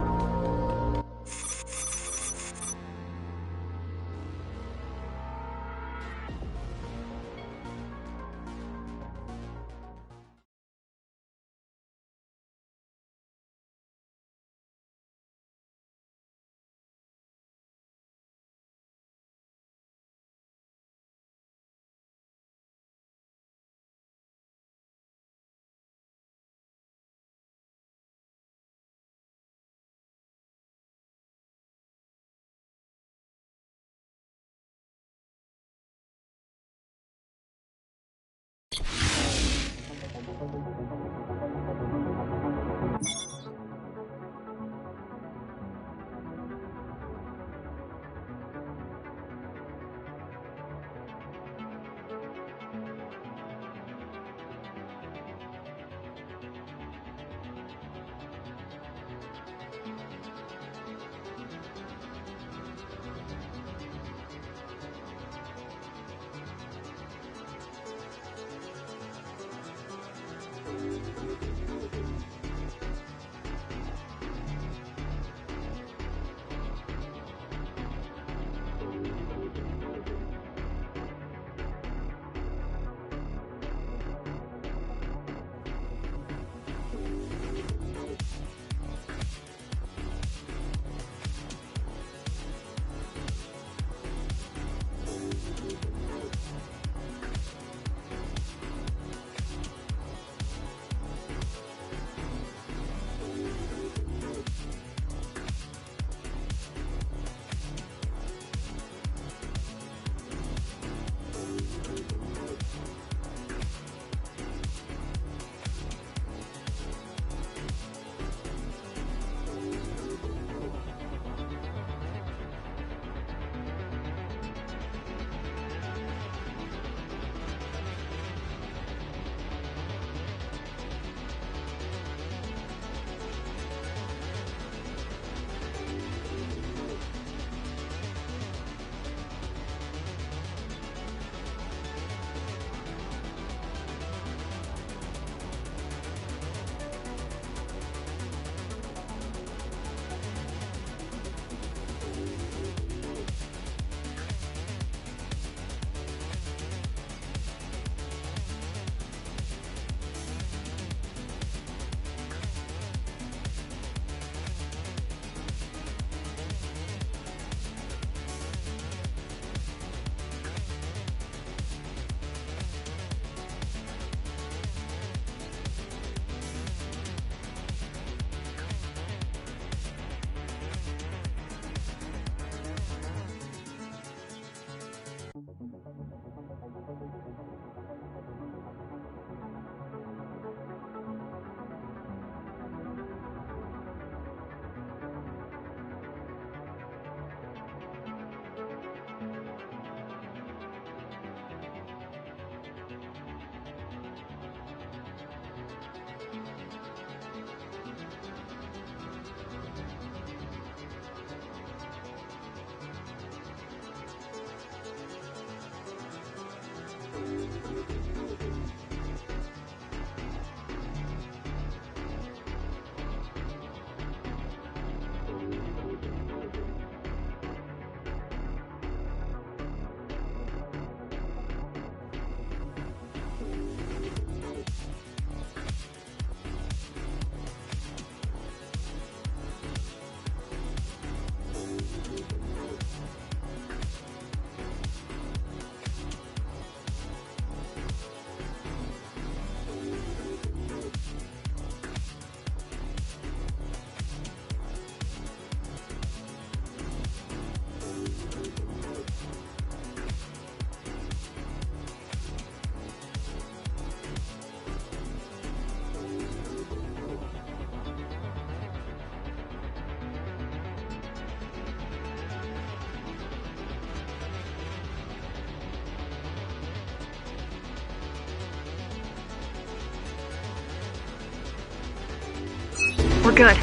S4: We're good.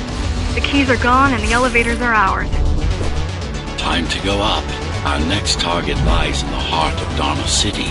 S4: The keys are gone and the elevators are ours.
S1: Time to go up. Our next target lies in the heart of Dharma City.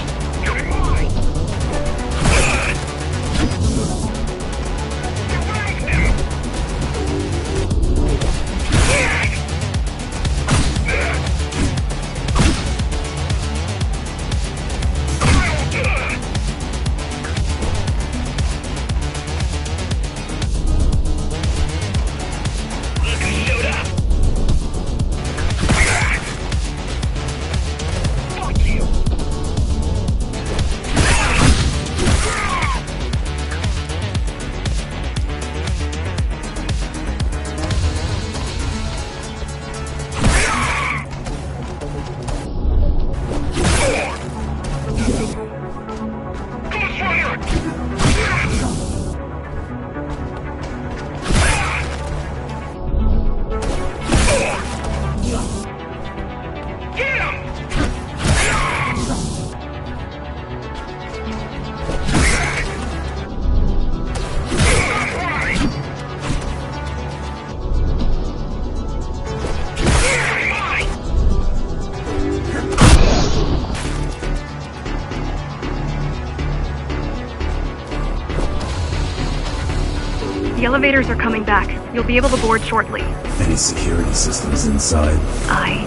S4: The elevators are coming back. You'll be able to board shortly.
S3: Any security systems inside?
S4: I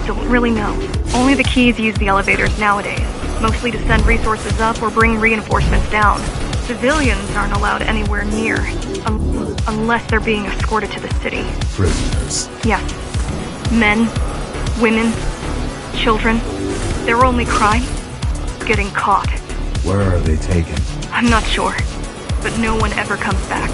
S4: don't really know. Only the keys use the elevators nowadays, mostly to send resources up or bring reinforcements down. Civilians aren't allowed anywhere near, unless they're being escorted to the city.
S3: Prisoners.
S4: Yes. Men, women, children. Their only crime? Getting caught.
S3: Where are they taken?
S4: I'm not sure, but no one ever comes back.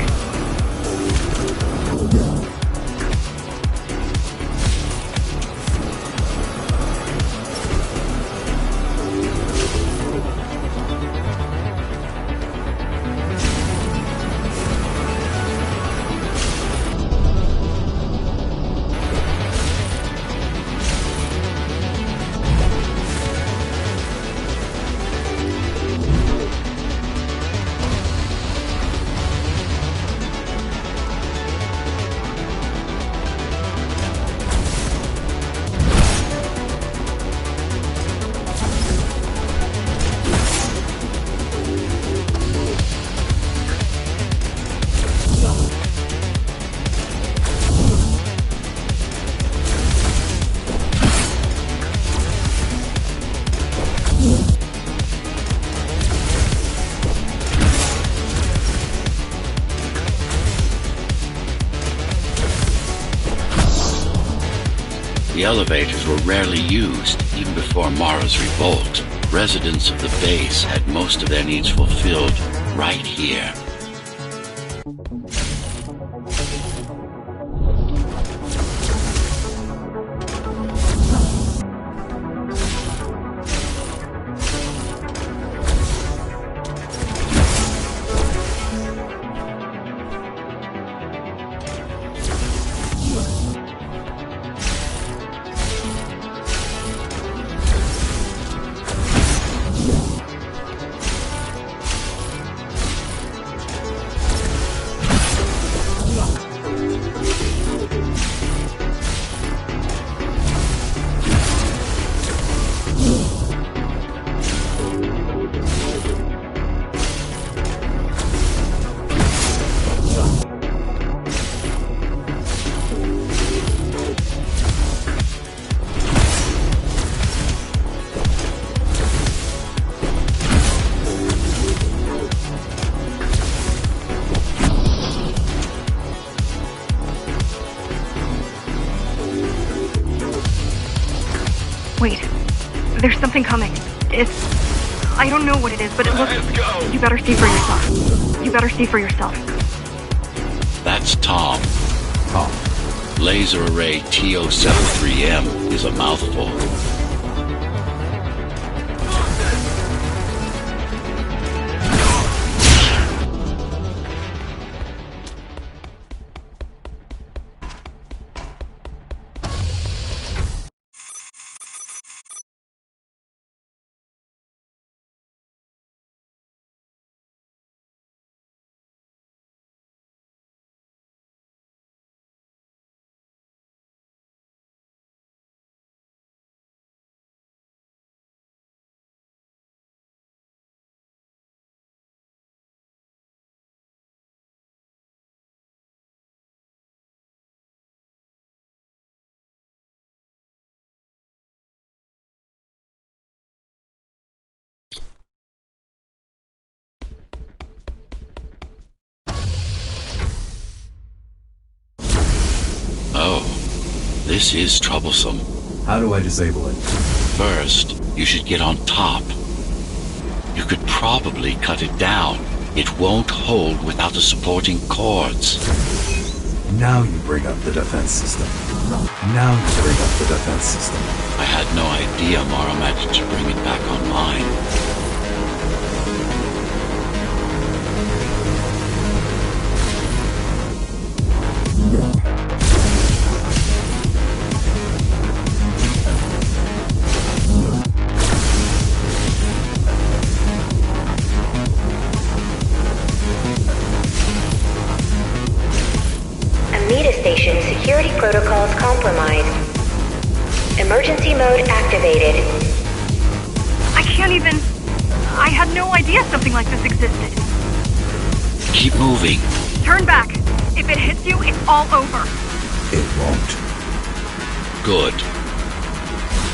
S1: The elevators were rarely used, even before Mara's revolt. Residents of the base had most of their needs fulfilled right here.
S4: Wait, there's something coming. I don't know what it is, but it looks...
S1: Let's go!
S4: You better see for yourself. You better see for yourself.
S1: That's Tom.
S3: Tom.
S1: Laser Array TO-73M is a mouthful. Oh, this is troublesome.
S3: How do I disable it?
S1: First, you should get on top. You could probably cut it down. It won't hold without the supporting cords.
S3: Now you bring up the defense system. Now you bring up the defense system.
S1: I had no idea Mara managed to bring it back online.
S2: Amida Station security protocols compromised. Emergency mode activated.
S4: I can't even... I had no idea something like this existed.
S1: Keep moving.
S4: Turn back. If it hits you, it's all over.
S3: It won't.
S1: Good.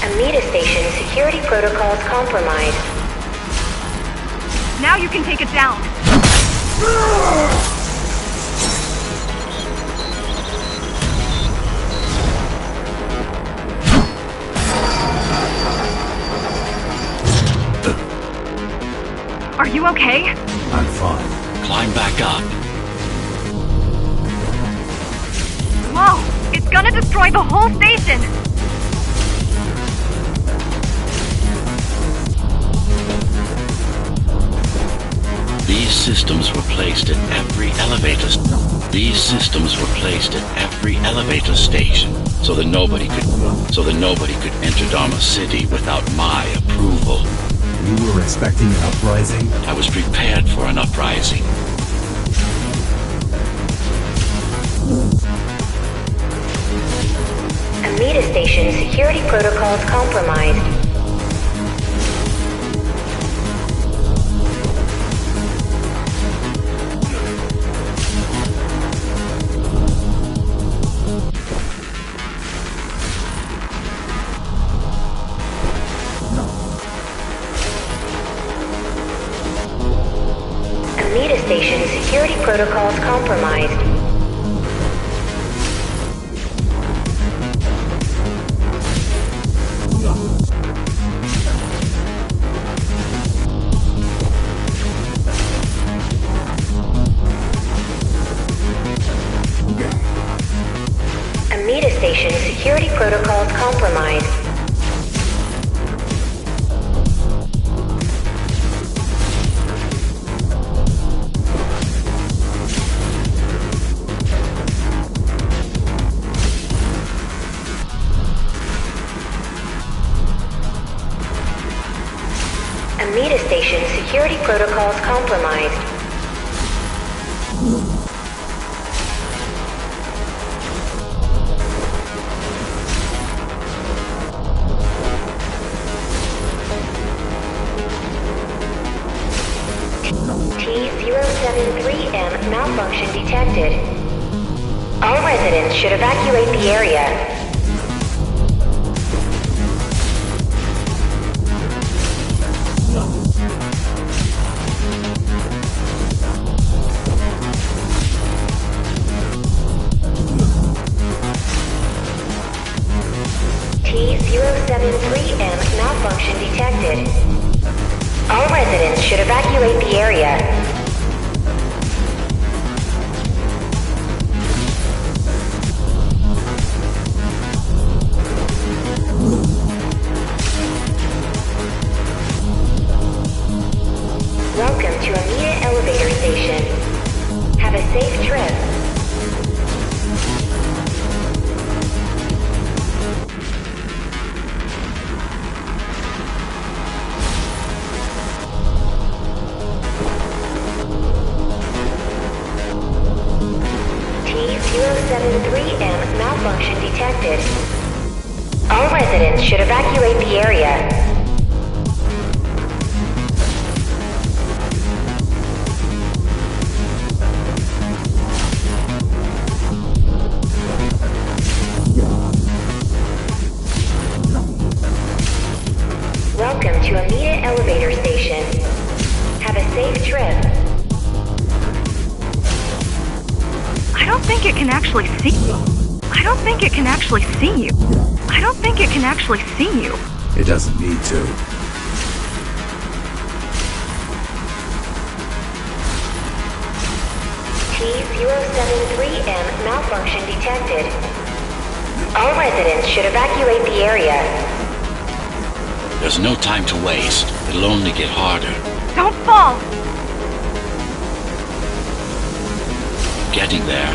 S2: Amida Station security protocols compromised.
S4: Now you can take it down. Are you okay?
S3: I'm fine.
S1: Climb back up.
S4: Whoa! It's gonna destroy the whole station!
S1: These systems were placed at every elevator. These systems were placed at every elevator station, so that nobody could enter Dharma City without my approval.
S3: You were expecting an uprising?
S1: I was prepared for an uprising.
S2: Amida Station security protocols compromised. Amida Station security protocols compromised. Amida Station security protocols compromised. Amida Station security protocols compromised. T-073M malfunction detected. All residents should evacuate the area. T-073M malfunction detected. All residents should evacuate the area. Welcome to Amida Elevator Station. Have a safe trip. T-073M malfunction detected. All residents should evacuate the area. Welcome to Amida Elevator Station. Have a safe trip.
S4: I don't think it can actually see. I don't think it can actually see you. I don't think it can actually see you.
S3: It doesn't need to.
S2: T-073M malfunction detected. All residents should evacuate the area.
S1: There's no time to waste. It'll only get harder.
S4: Don't fall!
S1: Getting there.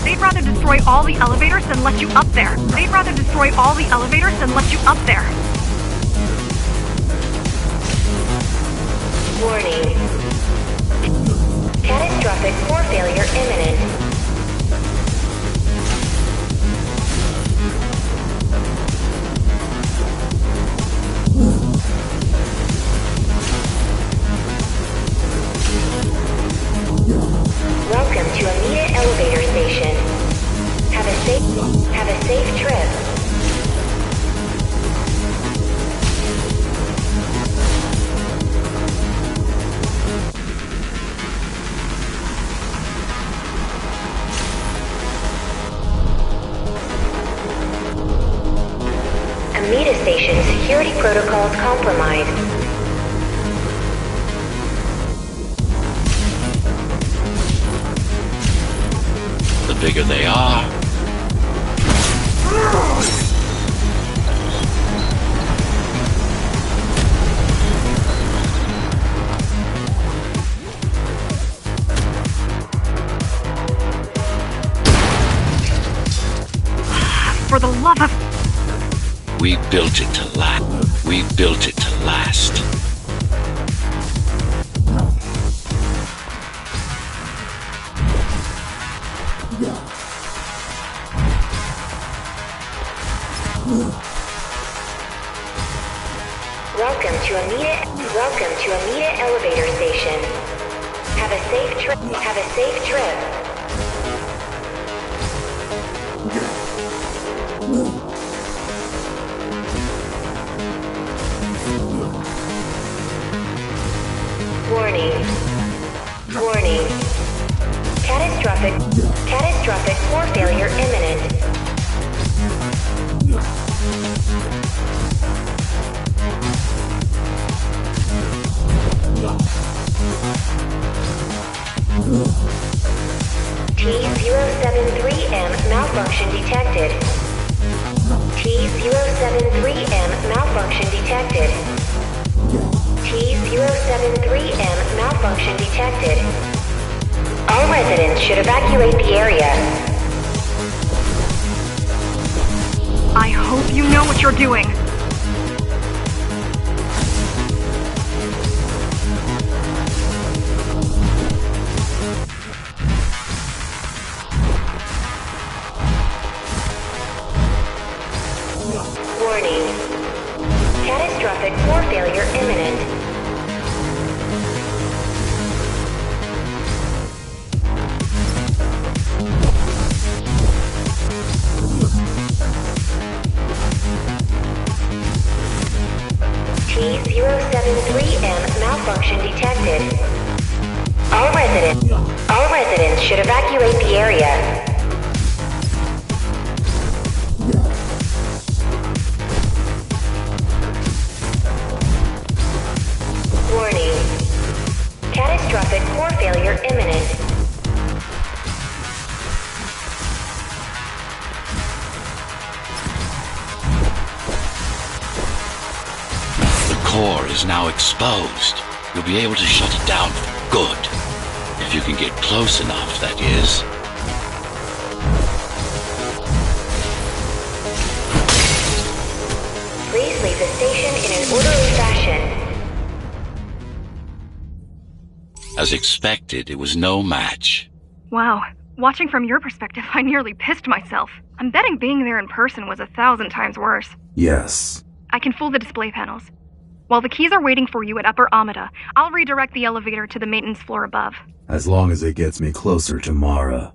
S4: They'd rather destroy all the elevators than let you up there. They'd rather destroy all the elevators than let you up there.
S2: Warning. Catastrophic core failure imminent. Welcome to Amita Elevator Station. Have a safe trip. Amita Station security protocols compromised.
S1: The bigger they are,
S4: For the love of...
S1: we built it to last. We built it to last.
S2: Welcome to Amita Elevator Station. Have a safe trip. Have a safe trip. Warning. Catastrophic core failure imminent. T-073M malfunction detected. T-073M malfunction detected. T-073M malfunction detected. All residents should evacuate the area.
S4: I hope you know what you're doing.
S2: Warning. Catastrophic core failure imminent. T-073M malfunction detected. All residents should evacuate the area. Warning. Catastrophic core failure imminent.
S1: The core is now exposed. You'll be able to shut it down for good. If you can get close enough, that is.
S2: Please leave the station in an orderly fashion.
S1: As expected, it was no match.
S4: Wow. Watching from your perspective, I nearly pissed myself. I'm betting being there in person was 1,000 times worse.
S3: Yes.
S4: I can fool the display panels. While the keys are waiting for you at Upper Amida, I'll redirect the elevator to the maintenance floor above.
S3: As long as it gets me closer to Mara.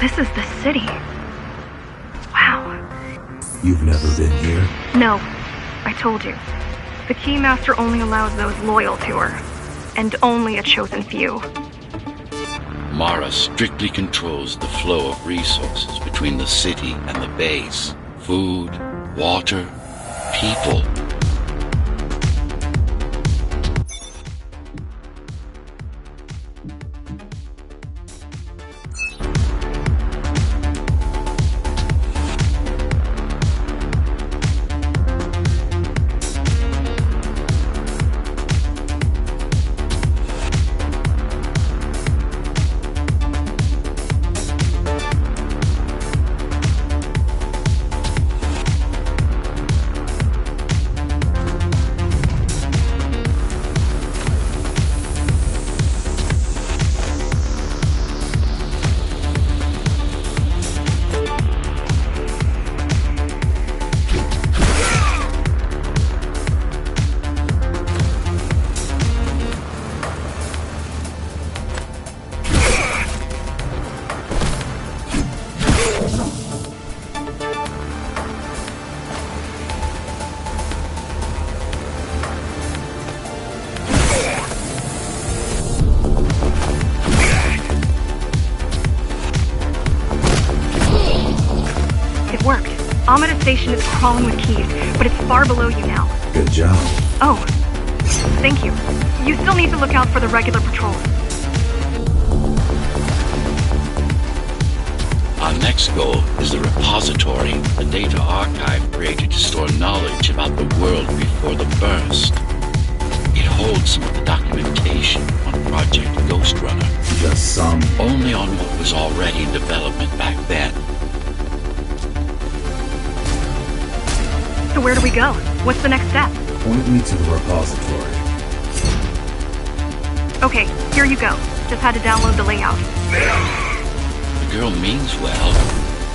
S4: this is the city. Wow.
S3: You've never been here?
S4: No, I told you. The Keymaster only allows those loyal to her, and only a chosen few.
S1: Mara strictly controls the flow of resources between the city and the base. Food, water, people.
S4: Amida Station is crawling with keys, but it's far below you now.
S3: Good job.
S4: Oh, thank you. You still need to look out for the regular patrols.
S1: Our next goal is the repository, a data archive created to store knowledge about the world before the burst. It holds some of the documentation on Project Ghost Runner.
S3: Just some.
S1: Only on what was already in development back then.
S4: So where do we go? What's the next step?
S3: Point me to the repository.
S4: Okay, here you go. Just had to download the layout.
S1: The girl means well,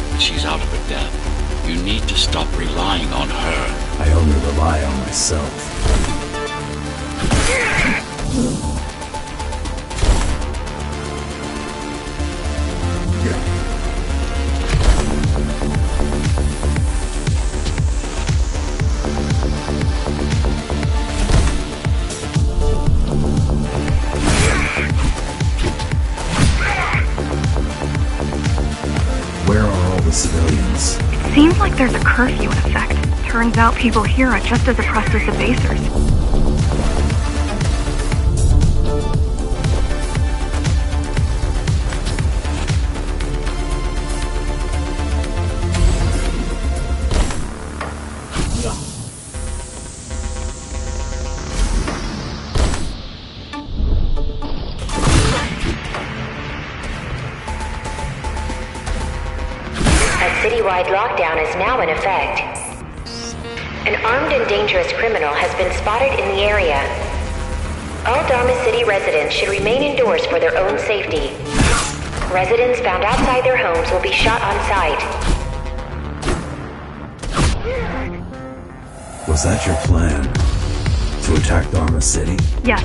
S1: but she's out of her depth. You need to stop relying on her.
S3: I only rely on myself. Where are all the civilians?
S4: It seems like there's a curfew in effect. Turns out people here are just as oppressed as the basers.
S2: Citywide lockdown is now in effect. An armed and dangerous criminal has been spotted in the area. All Dharma City residents should remain indoors for their own safety. Residents found outside their homes will be shot on sight.
S3: Was that your plan? To attack Dharma City?
S4: Yes.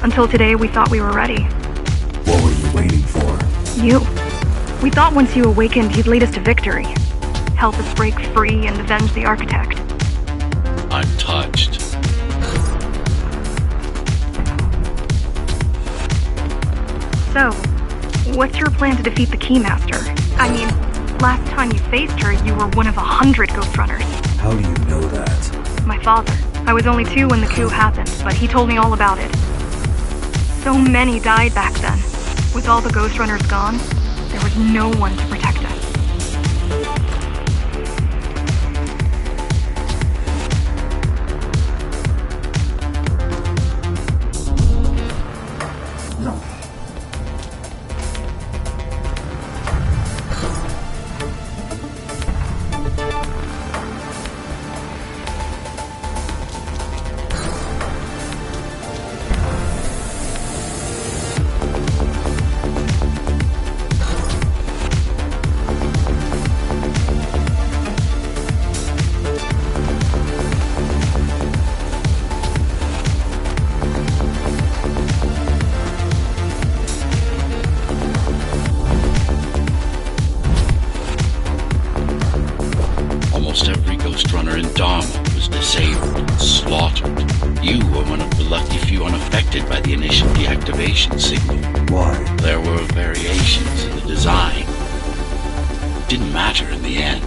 S4: Until today, we thought we were ready.
S3: What were you waiting for?
S4: You. We thought once you awakened, you'd lead us to victory. Help us break free and avenge the Architect.
S1: I'm touched.
S4: So, what's your plan to defeat the Keymaster? I mean, last time you faced her, you were one of 100 Ghost Runners.
S3: How do you know that?
S4: My father. I was only 2 when the coup happened, but he told me all about it. So many died back then. With all the Ghost Runners gone, there was no one to protect us.
S1: in Dharma was disabled, slaughtered. You were one of the lucky few unaffected by the initial deactivation signal.
S3: Why?
S1: There were variations in the design. Didn't matter in the end.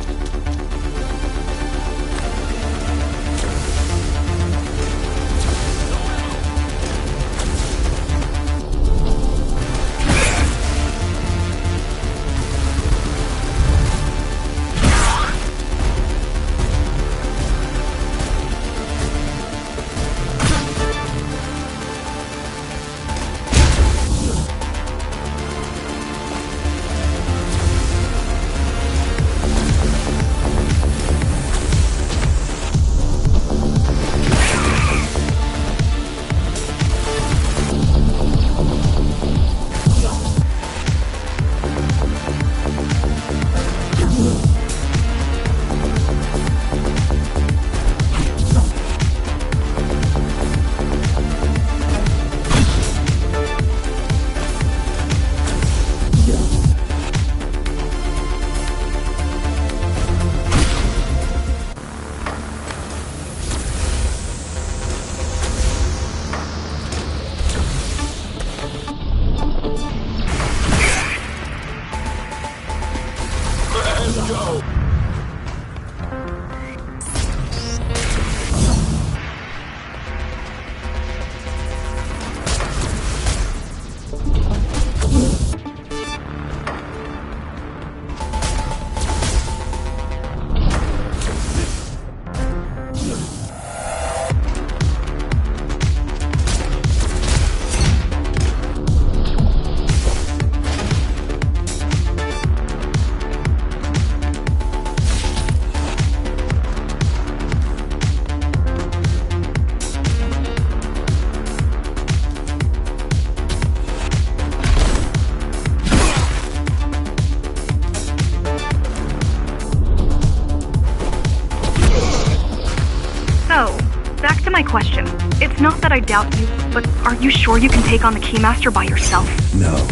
S4: Back to my question. It's not that I doubt you, but are you sure you can take on the Keymaster by yourself?
S3: No.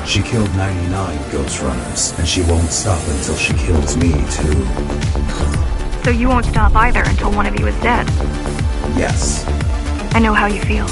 S3: She killed 99 Ghost Runners, and she won't stop until she kills me, too.
S4: So you won't stop either until one of you is dead.
S3: Yes.
S4: I know how you feel.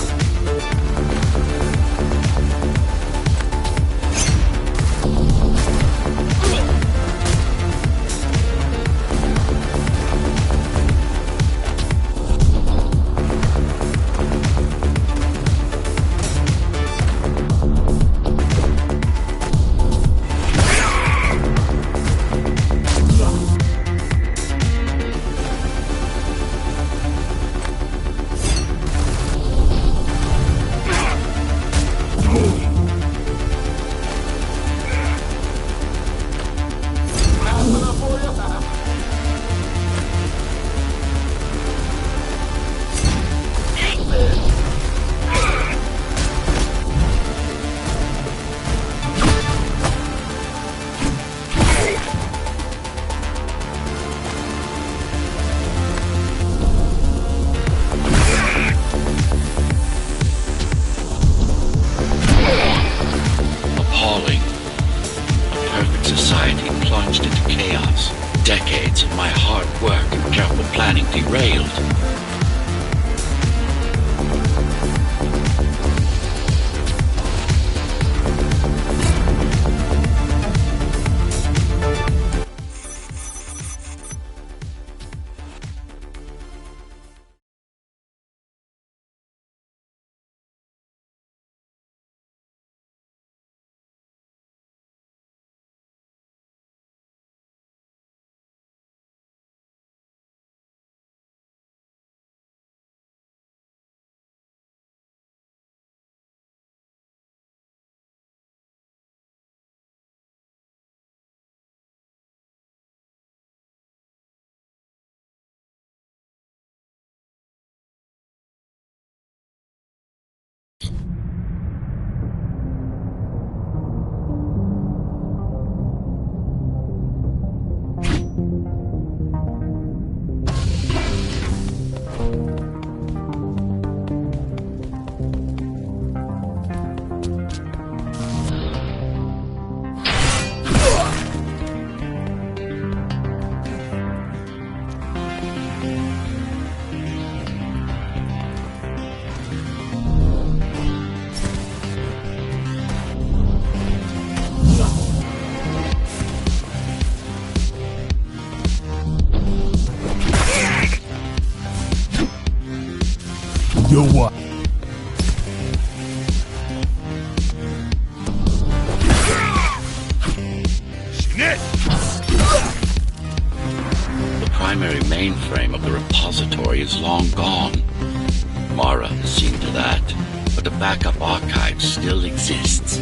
S1: Society plunged into chaos. Decades of my hard work and careful planning derailed.
S6: Yo what?
S1: The primary mainframe of the repository is long gone. Mara has seen to that, but the backup archive still exists.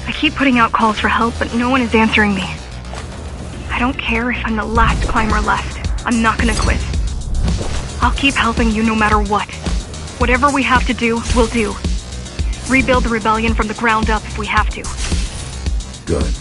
S4: I keep putting out calls for help, but no one is answering me. I don't care if I'm the last climber left. I'm not gonna quit. I'll keep helping you no matter what. Whatever we have to do, we'll do. Rebuild the rebellion from the ground up if we have to.
S3: Good.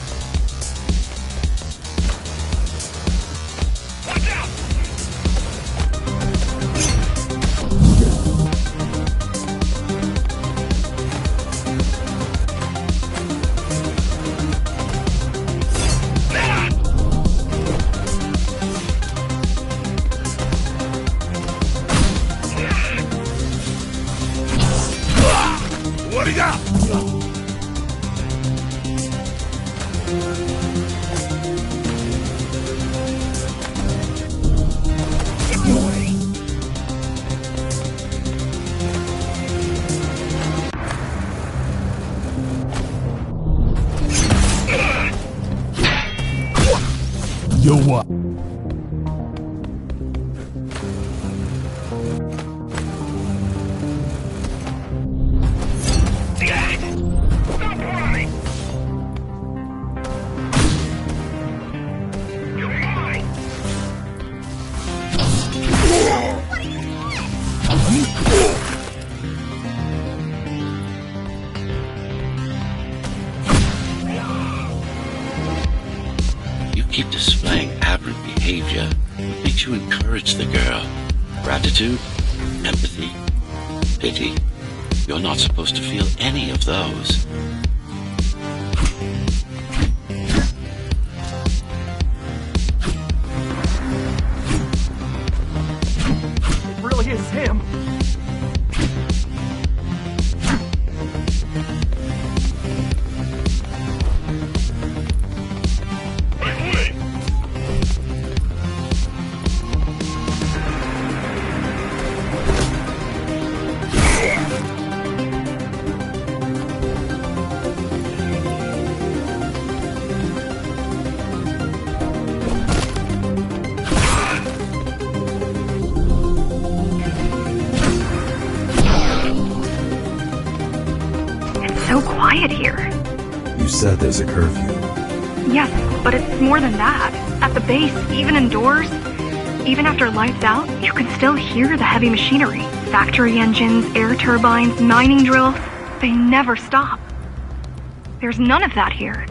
S6: Yo what?
S1: You keep displaying aberrant behavior. What makes you encourage the girl? Gratitude? Empathy? Pity? You're not supposed to feel any of those.
S6: It really is him.
S4: So quiet here.
S3: You said there's a curfew.
S4: Yes, but it's more than that. At the base, even indoors, even after lights out, you can still hear the heavy machinery. Factory engines, air turbines, mining drills. They never stop. There's none of that here.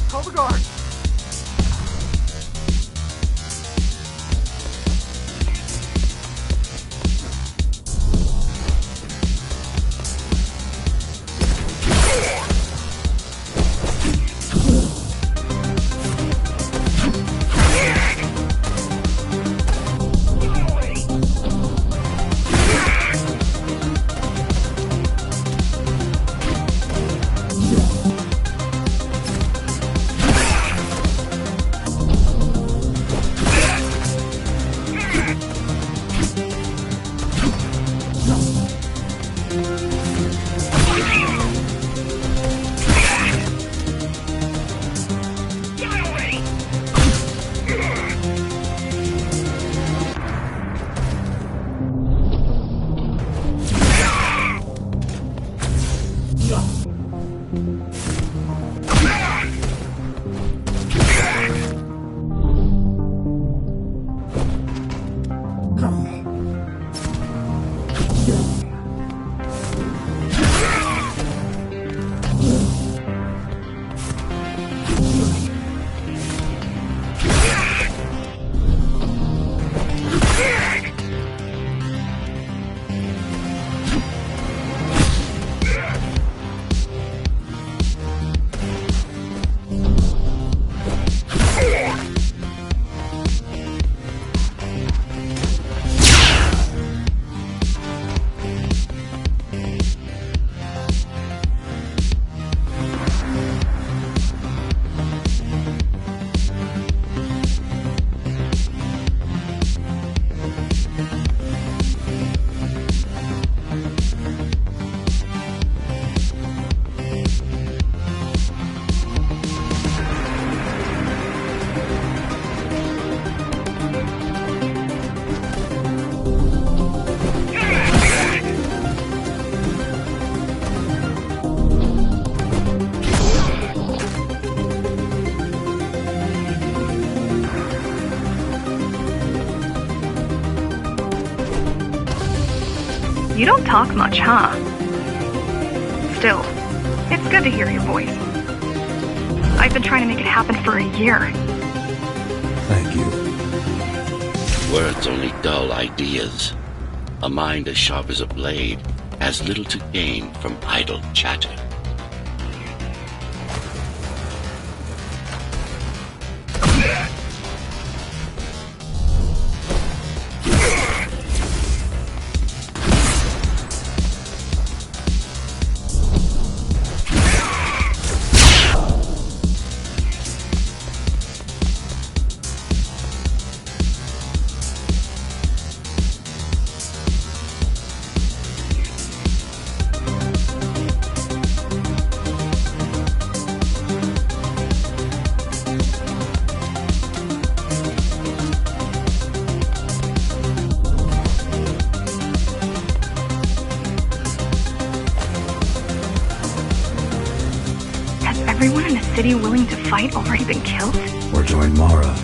S6: Call the guard.
S4: talk much, huh? Still, it's good to hear your voice. I've been trying to make it happen for a year.
S3: Thank you.
S1: Words only dull ideas. A mind as sharp as a blade has little to gain from idle chatter.
S4: Everyone in a city willing to fight already been killed?
S3: Or join Mara.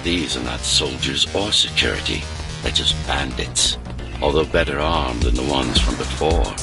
S1: These are not soldiers or security. They're just bandits, although better armed than the ones from before.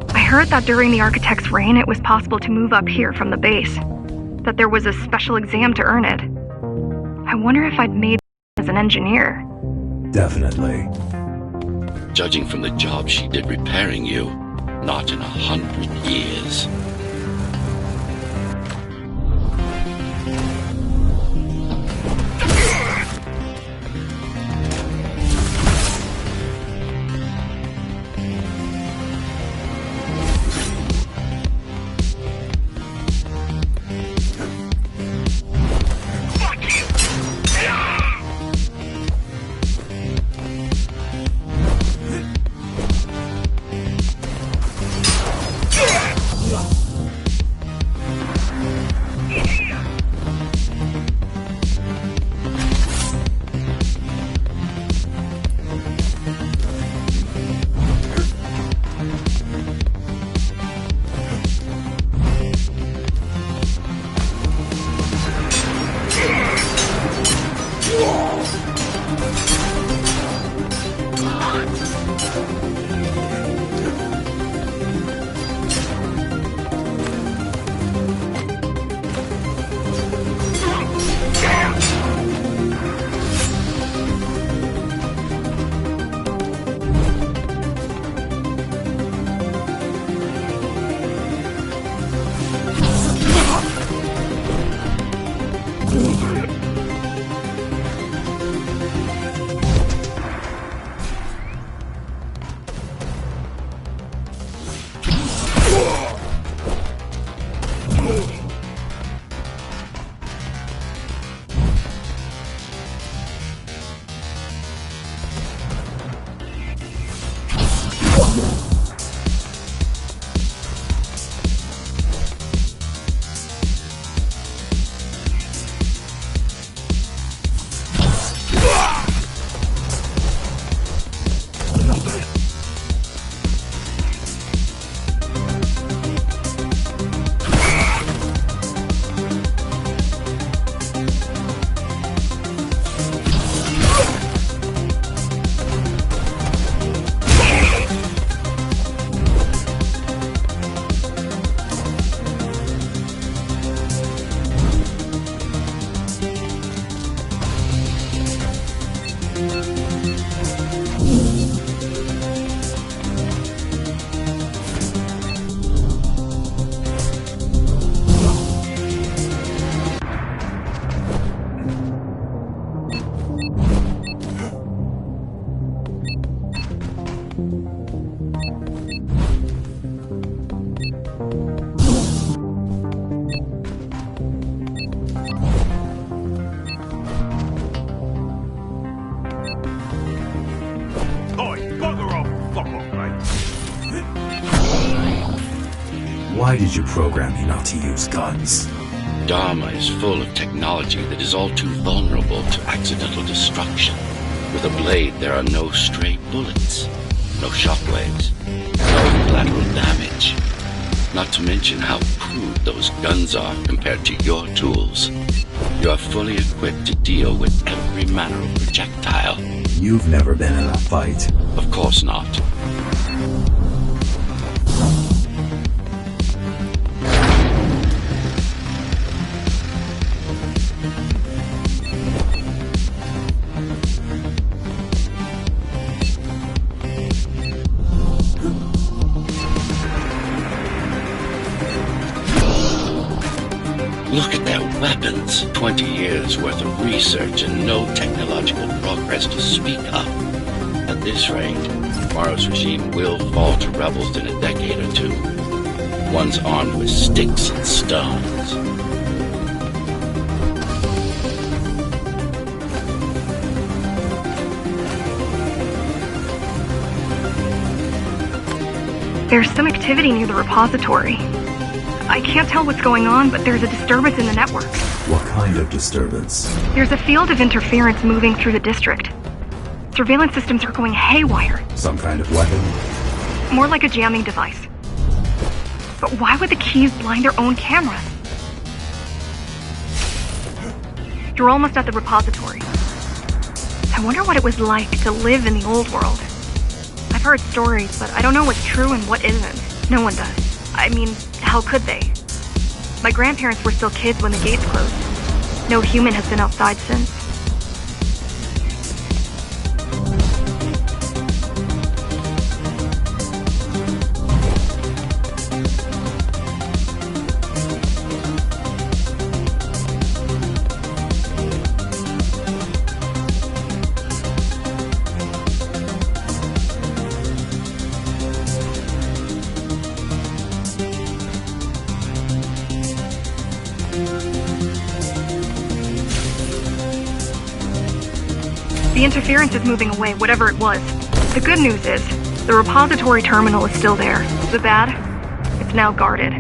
S4: I heard that during the Architect's reign it was possible to move up here from the base. That there was a special exam to earn it. I wonder if I'd made as an engineer.
S3: Definitely.
S1: Judging from the job she did repairing you, not in 100 years.
S3: Why did you program me not to use guns?
S1: Dharma is full of technology that is all too vulnerable to accidental destruction. With a blade, there are no stray bullets, no shockwaves, no collateral damage. Not to mention how crude those guns are compared to your tools. You are fully equipped to deal with every manner of projectile.
S3: You've never been in a fight.
S1: Of course not. Look at their weapons. 20 years worth of research and no technological progress to speak of. At this rate, tomorrow's regime will fall to rebels in a decade or two. Ones armed with sticks and stones.
S4: There's some activity near the repository. I can't tell what's going on, but there's a disturbance in the network.
S3: What kind of disturbance?
S4: There's a field of interference moving through the district. Surveillance systems are going haywire.
S3: Some kind of weapon?
S4: More like a jamming device. But why would the keys blind their own cameras? You're almost at the repository. I wonder what it was like to live in the old world. I've heard stories, but I don't know what's true and what isn't. No one does. I mean, how could they? My grandparents were still kids when the gates closed. No human has been outside since. The interference is moving away, whatever it was. The good news is, the repository terminal is still there. The bad? It's now guarded.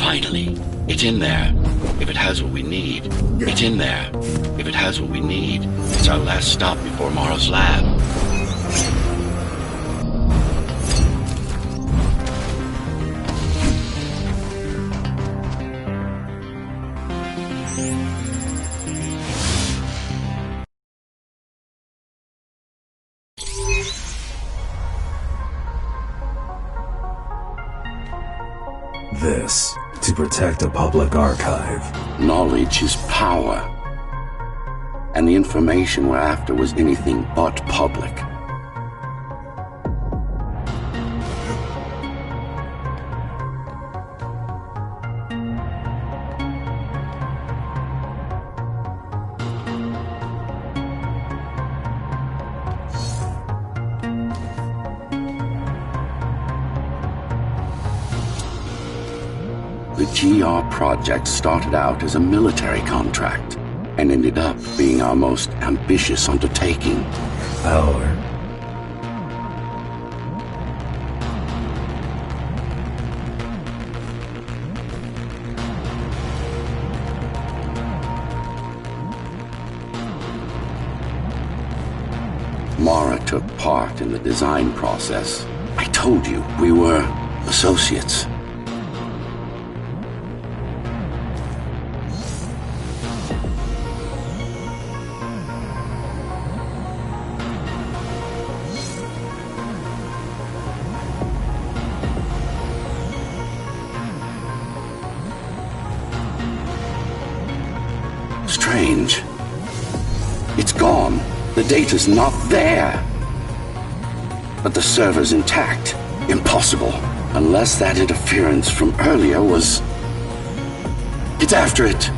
S1: Finally, it's in there. If it has what we need, it's in there. If it has what we need, it's our last stop before Mara's lab.
S3: This, to protect a public archive.
S7: Knowledge is power. And the information we're after was anything but public. The GR project started out as a military contract and ended up being our most ambitious undertaking. Mara took part in the design process. I told you, we were associates. Strange. It's gone. The data's not there. But the server's intact. Impossible. Unless that interference from earlier was... It's after it.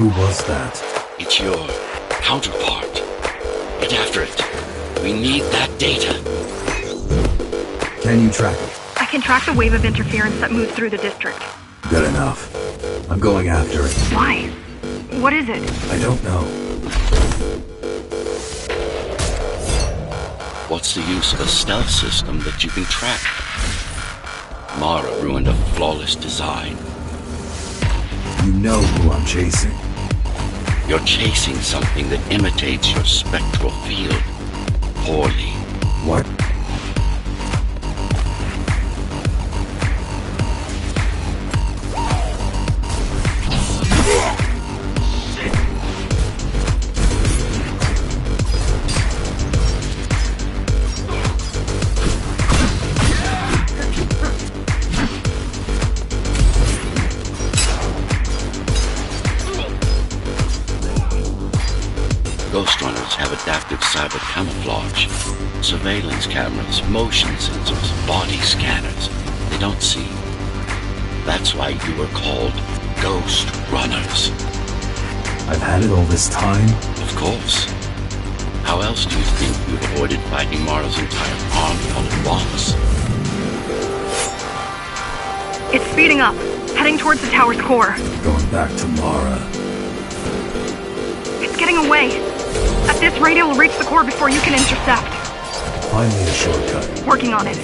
S3: Who was that?
S1: It's your counterpart. Get after it. We need that data.
S3: Can you track it?
S4: I can track the wave of interference that moves through the district.
S3: Good enough. I'm going after it.
S4: Why? What is it?
S3: I don't know.
S1: What's the use of a stealth system that you can track? Mara ruined a flawless design.
S3: You know who I'm chasing.
S1: You're chasing something that imitates your spectral field. Poorly.
S3: What?
S1: Ghost Runners have adaptive cyber camouflage, surveillance cameras, motion sensors, body scanners. They don't see. That's why you were called Ghost Runners.
S3: I've had it all this time?
S1: Of course. How else do you think you've avoided fighting Mara's entire army all at once?
S4: It's speeding up, heading towards the tower's core.
S3: Going back to Mara.
S4: It's getting away. At this rate, it will reach the core before you can intercept.
S3: Find me a shortcut.
S4: Working on it.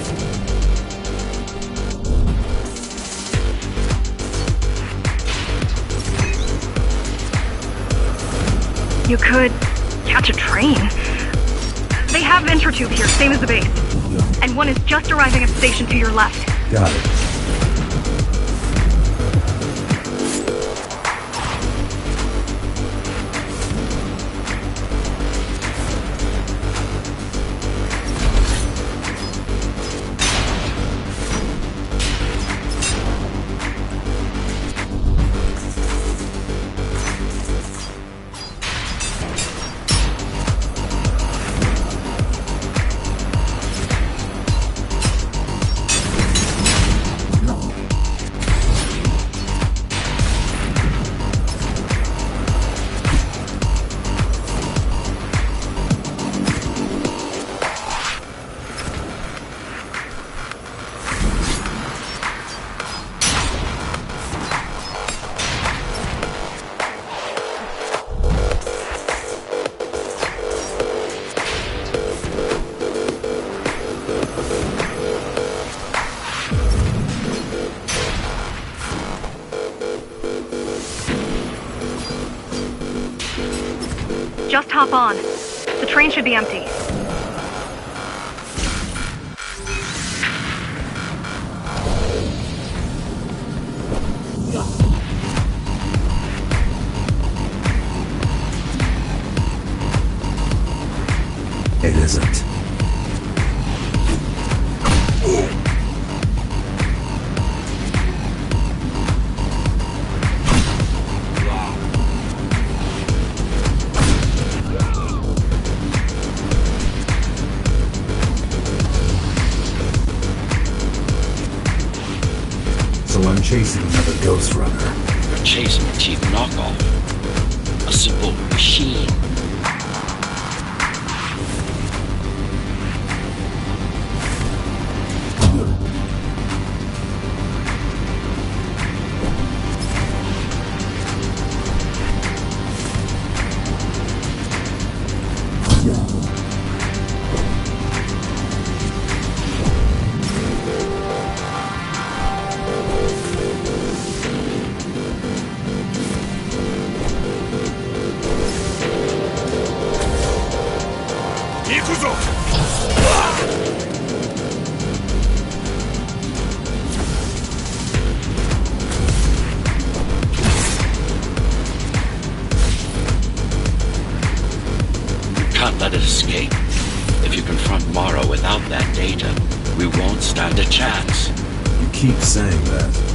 S4: You could catch a train. They have Intertube here, same as the base. And one is just arriving at the station to your left.
S3: Got it.
S4: Just hop on. The train should be empty.
S3: It isn't. So I'm chasing another Ghost Runner.
S1: You're chasing a cheap knockoff. A simple machine. Can't let it escape. If you confront Mara without that data, we won't stand a chance.
S3: You keep saying that.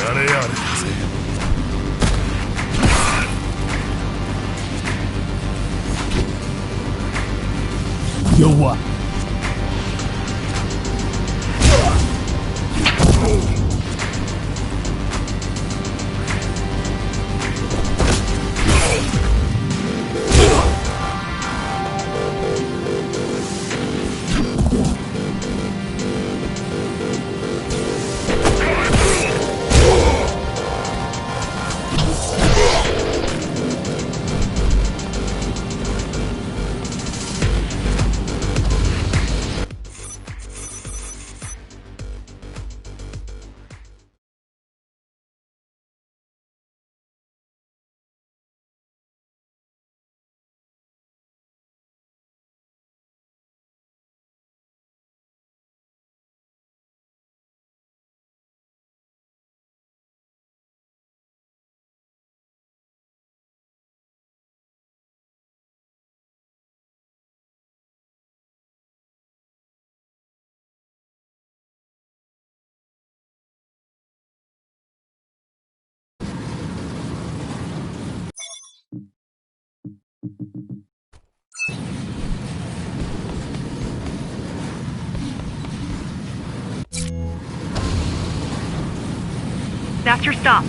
S6: やれやれだぜ。弱っ。
S4: That's your stop.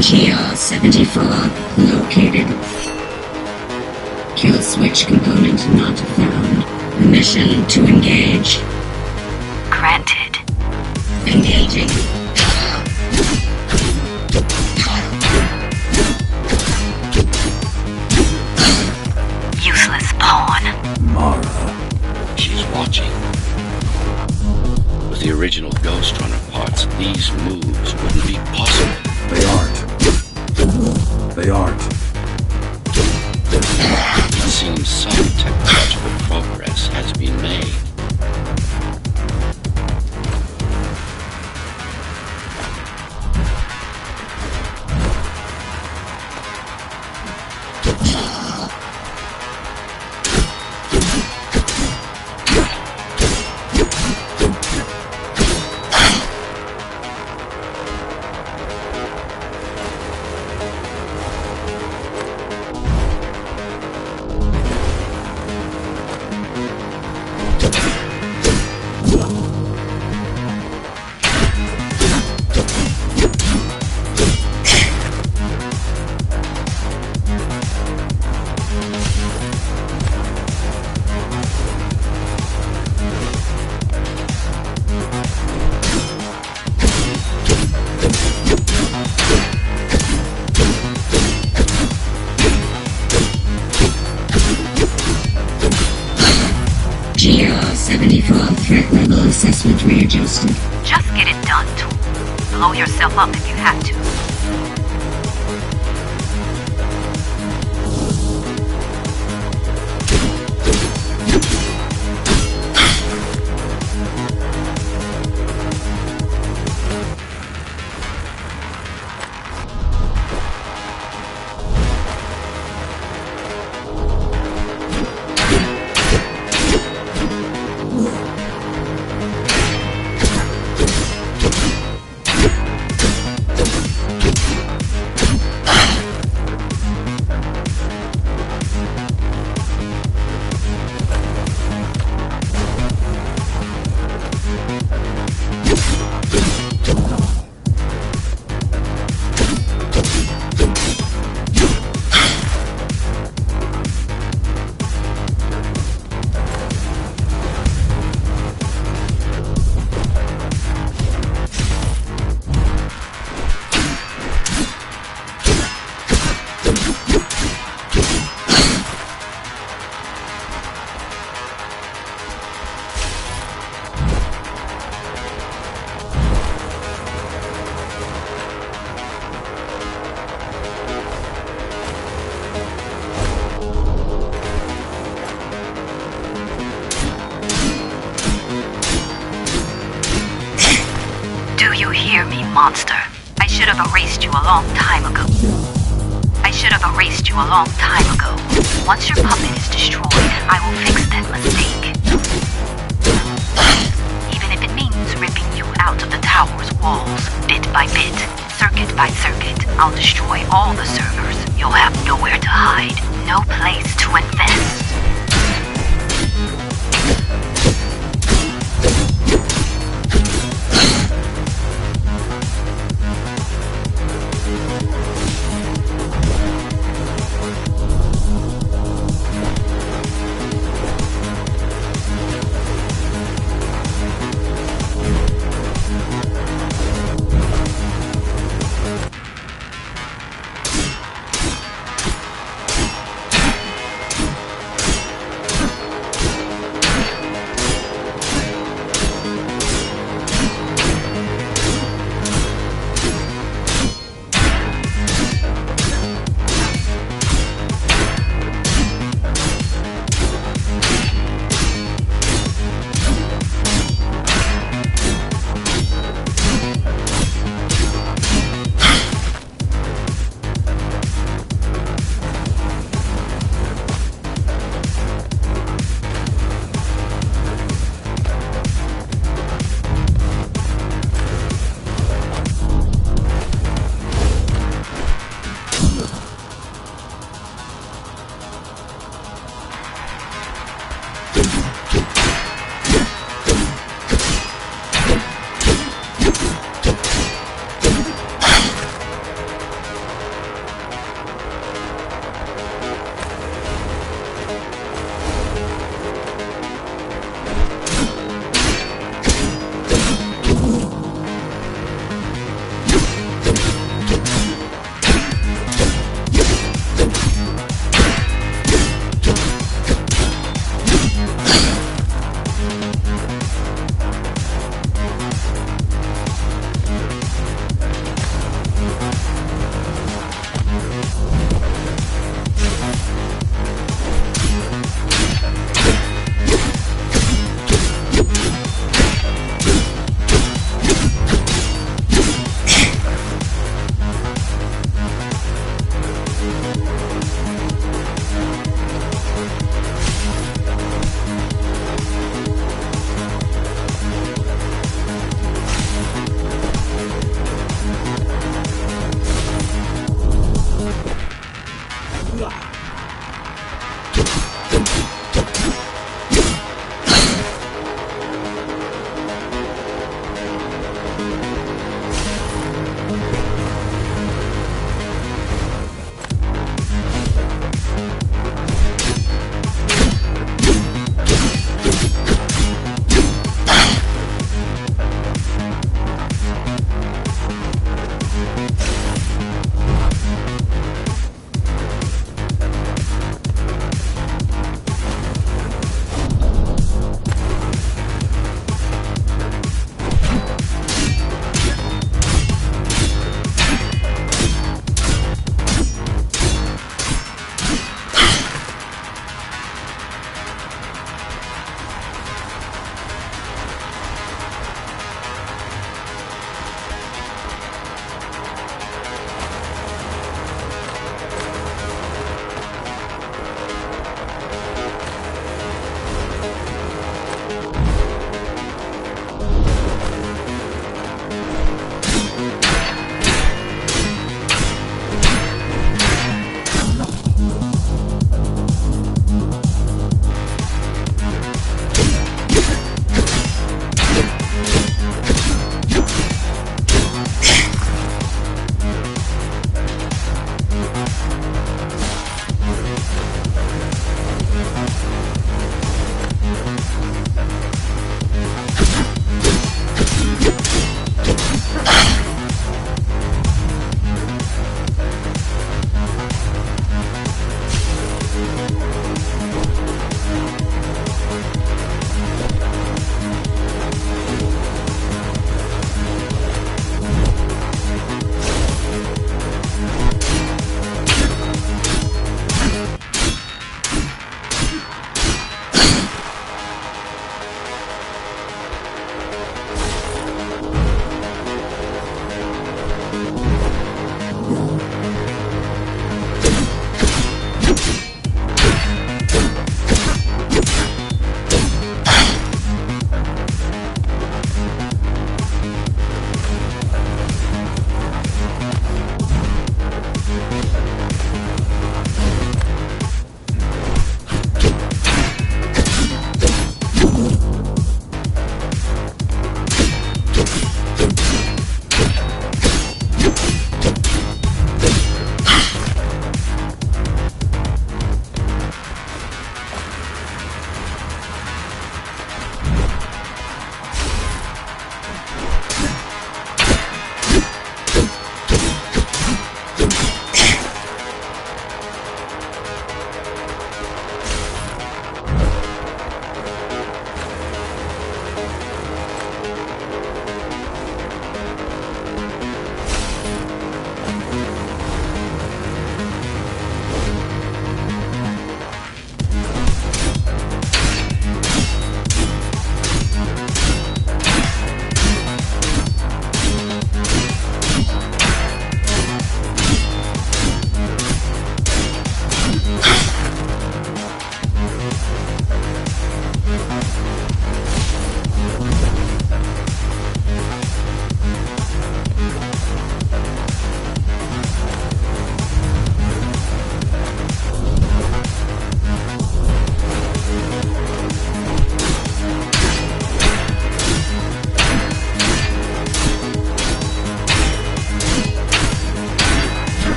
S8: GR-74 located. Kill switch component not found. Permission to engage.
S4: Granted.
S8: Engaging.
S4: Useless pawn.
S3: Mara.
S1: She's watching. With the original Ghost Runner parts, these moves wouldn't be possible.
S3: They aren't. They aren't.
S1: It seems some technological progress has been made.
S8: GR-74 threat level assessment readjusted.
S4: Just get it done, Tool. Blow yourself up if you have to. Hear me, monster. I should have erased you a long time ago. I should have erased you a long time ago.
S9: Once your puppet is destroyed, I will fix that mistake. Even if it means ripping you out of the tower's walls, bit by bit, circuit by circuit, I'll destroy all the servers. You'll have nowhere to hide, no place to invest.